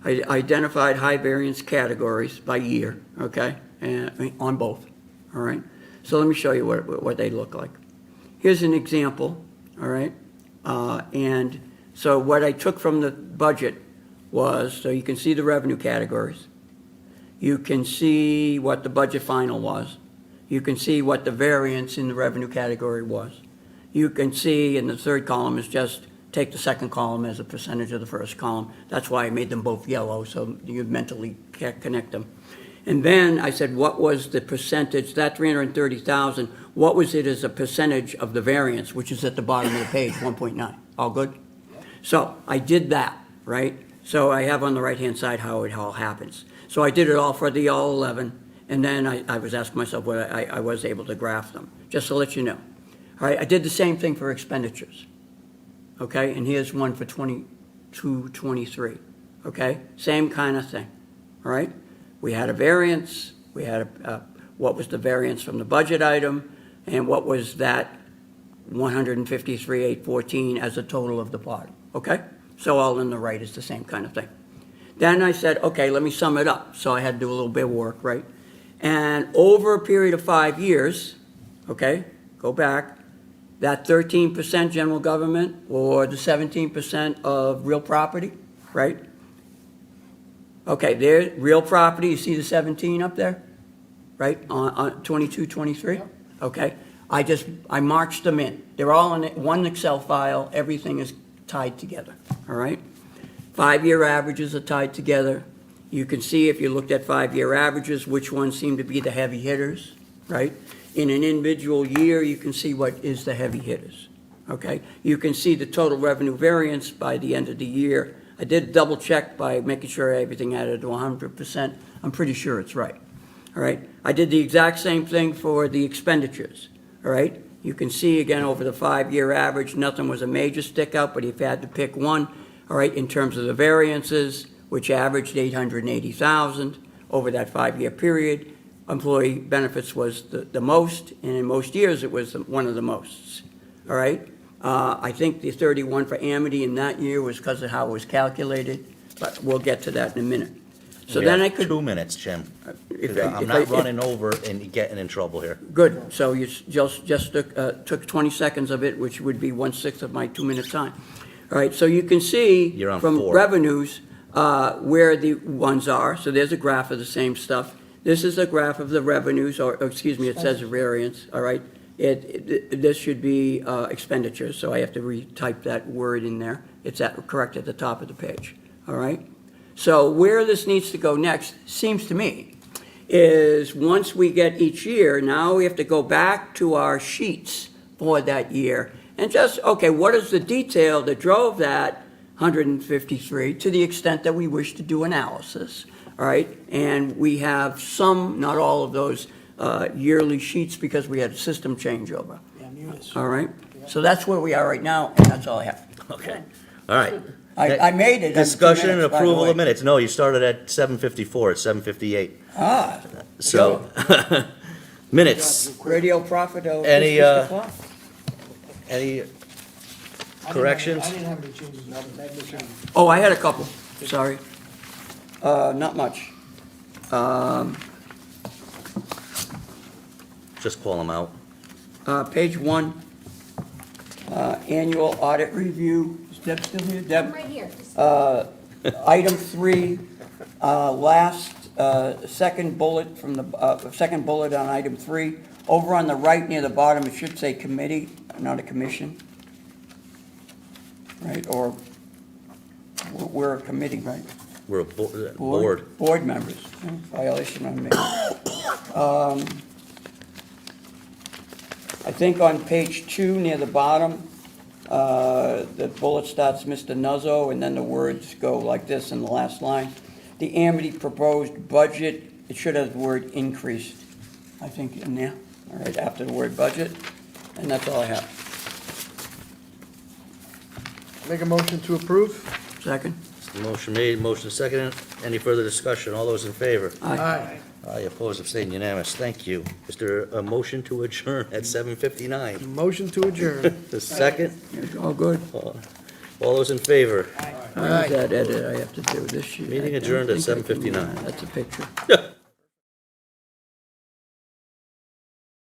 I identified high variance categories by year, okay? And on both, all right? So let me show you what they look like. Here's an example, all right? And so what I took from the budget was, so you can see the revenue categories. You can see what the budget final was. You can see what the variance in the revenue category was. You can see in the third column is just take the second column as a percentage of the first column. That's why I made them both yellow, so you mentally connect them. And then I said, what was the percentage, that 330,000, what was it as a percentage of the variance, which is at the bottom of the page, 1.9. All good? So I did that, right? So I have on the right-hand side how it all happens. So I did it all for the all 11, and then I was asking myself whether I was able to graph them, just to let you know. All right, I did the same thing for expenditures, okay? And here's one for 22, 23, okay? Same kind of thing, all right? We had a variance, we had what was the variance from the budget item, and what was that 153,814 as a total of the bottom, okay? So all in the right is the same kind of thing. Then I said, okay, let me sum it up. So I had to do a little bit of work, right? And over a period of 5 years, okay, go back, that 13% general government or the 17% of real property, right? Okay, there, real property, you see the 17 up there, right, on 22, 23? Okay, I marched them in. They're all in one Excel file, everything is tied together, all right? 5-year averages are tied together. You can see if you looked at 5-year averages, which ones seem to be the heavy hitters, right? In an individual year, you can see what is the heavy hitters, okay? You can see the total revenue variance by the end of the year. I did double check by making sure everything added to 100%. I'm pretty sure it's right, all right? I did the exact same thing for the expenditures, all right? You can see again over the 5-year average, nothing was a major stick out, but if you had to pick one, all right, in terms of the variances, which averaged 880,000 over that 5-year period, employee benefits was the most, and in most years it was one of the most, all right? I think the 31 for Amity in that year was because of how it was calculated, but we'll get to that in a minute. So We then have I could. 2 minutes, Jim. if 'Cause I'm if not if- running over and getting in trouble here. Good, so you just took 20 seconds of it, which would be 1/6 of my 2-minute time. All right, so you can see You're on from 4. revenues, where the ones are. So there's a graph of the same stuff. This is a graph of the revenues, or, excuse me, it says variance, all right? This should be expenditures, so I have to retype that word in there. It's correct at the top of the page, all right? So where this needs to go next, seems to me, is once we get each year, now we have to go back to our sheets for that year and just, okay, what is the detail that drove that 153 to the extent that we wish to do analysis, all right? And we have some, not all of those yearly sheets because we had a system changeover, Yeah, Munis. all right? So that's where we are right now, and that's all I have. Okay, all right. I made it. in 2 Discussion and minutes, by the approval way. of minutes. No, you started at 7:54, it's 7:58. Ah, So, minutes. radio profit of Any, Mr. Clark. Any I didn't have- corrections? I didn't have any changes, no, but that was, Oh, I had a couple, sorry. Not much. Just call them out. Page 1, annual audit review. Is Deb still here? Deb? Right here. Item 3, last, second bullet from the, second bullet on item 3. Over on the right near the bottom, it should say committee, not a commission. Right, or, we're a committee, right? We're a board. Board members, violation on me. I think on page 2, near the bottom, the bullet starts Mr. Nuzzo, and then the words go like this in the last line. The Amity proposed budget, it should have the word increased, I think, in there, all right, after the word budget, and that's all I have. make a motion to approve? Second? Motion made, motion seconded. Any further discussion? All those in favor? Aye. Aye, opposed, abstained, unanimous. Thank you. Is there a motion to adjourn at 7:59? Motion to adjourn. The second? It's all good. All those in favor? Where's that edit I have to do this year? Meeting I don't adjourned at think I can do 7:59. that. That's a picture.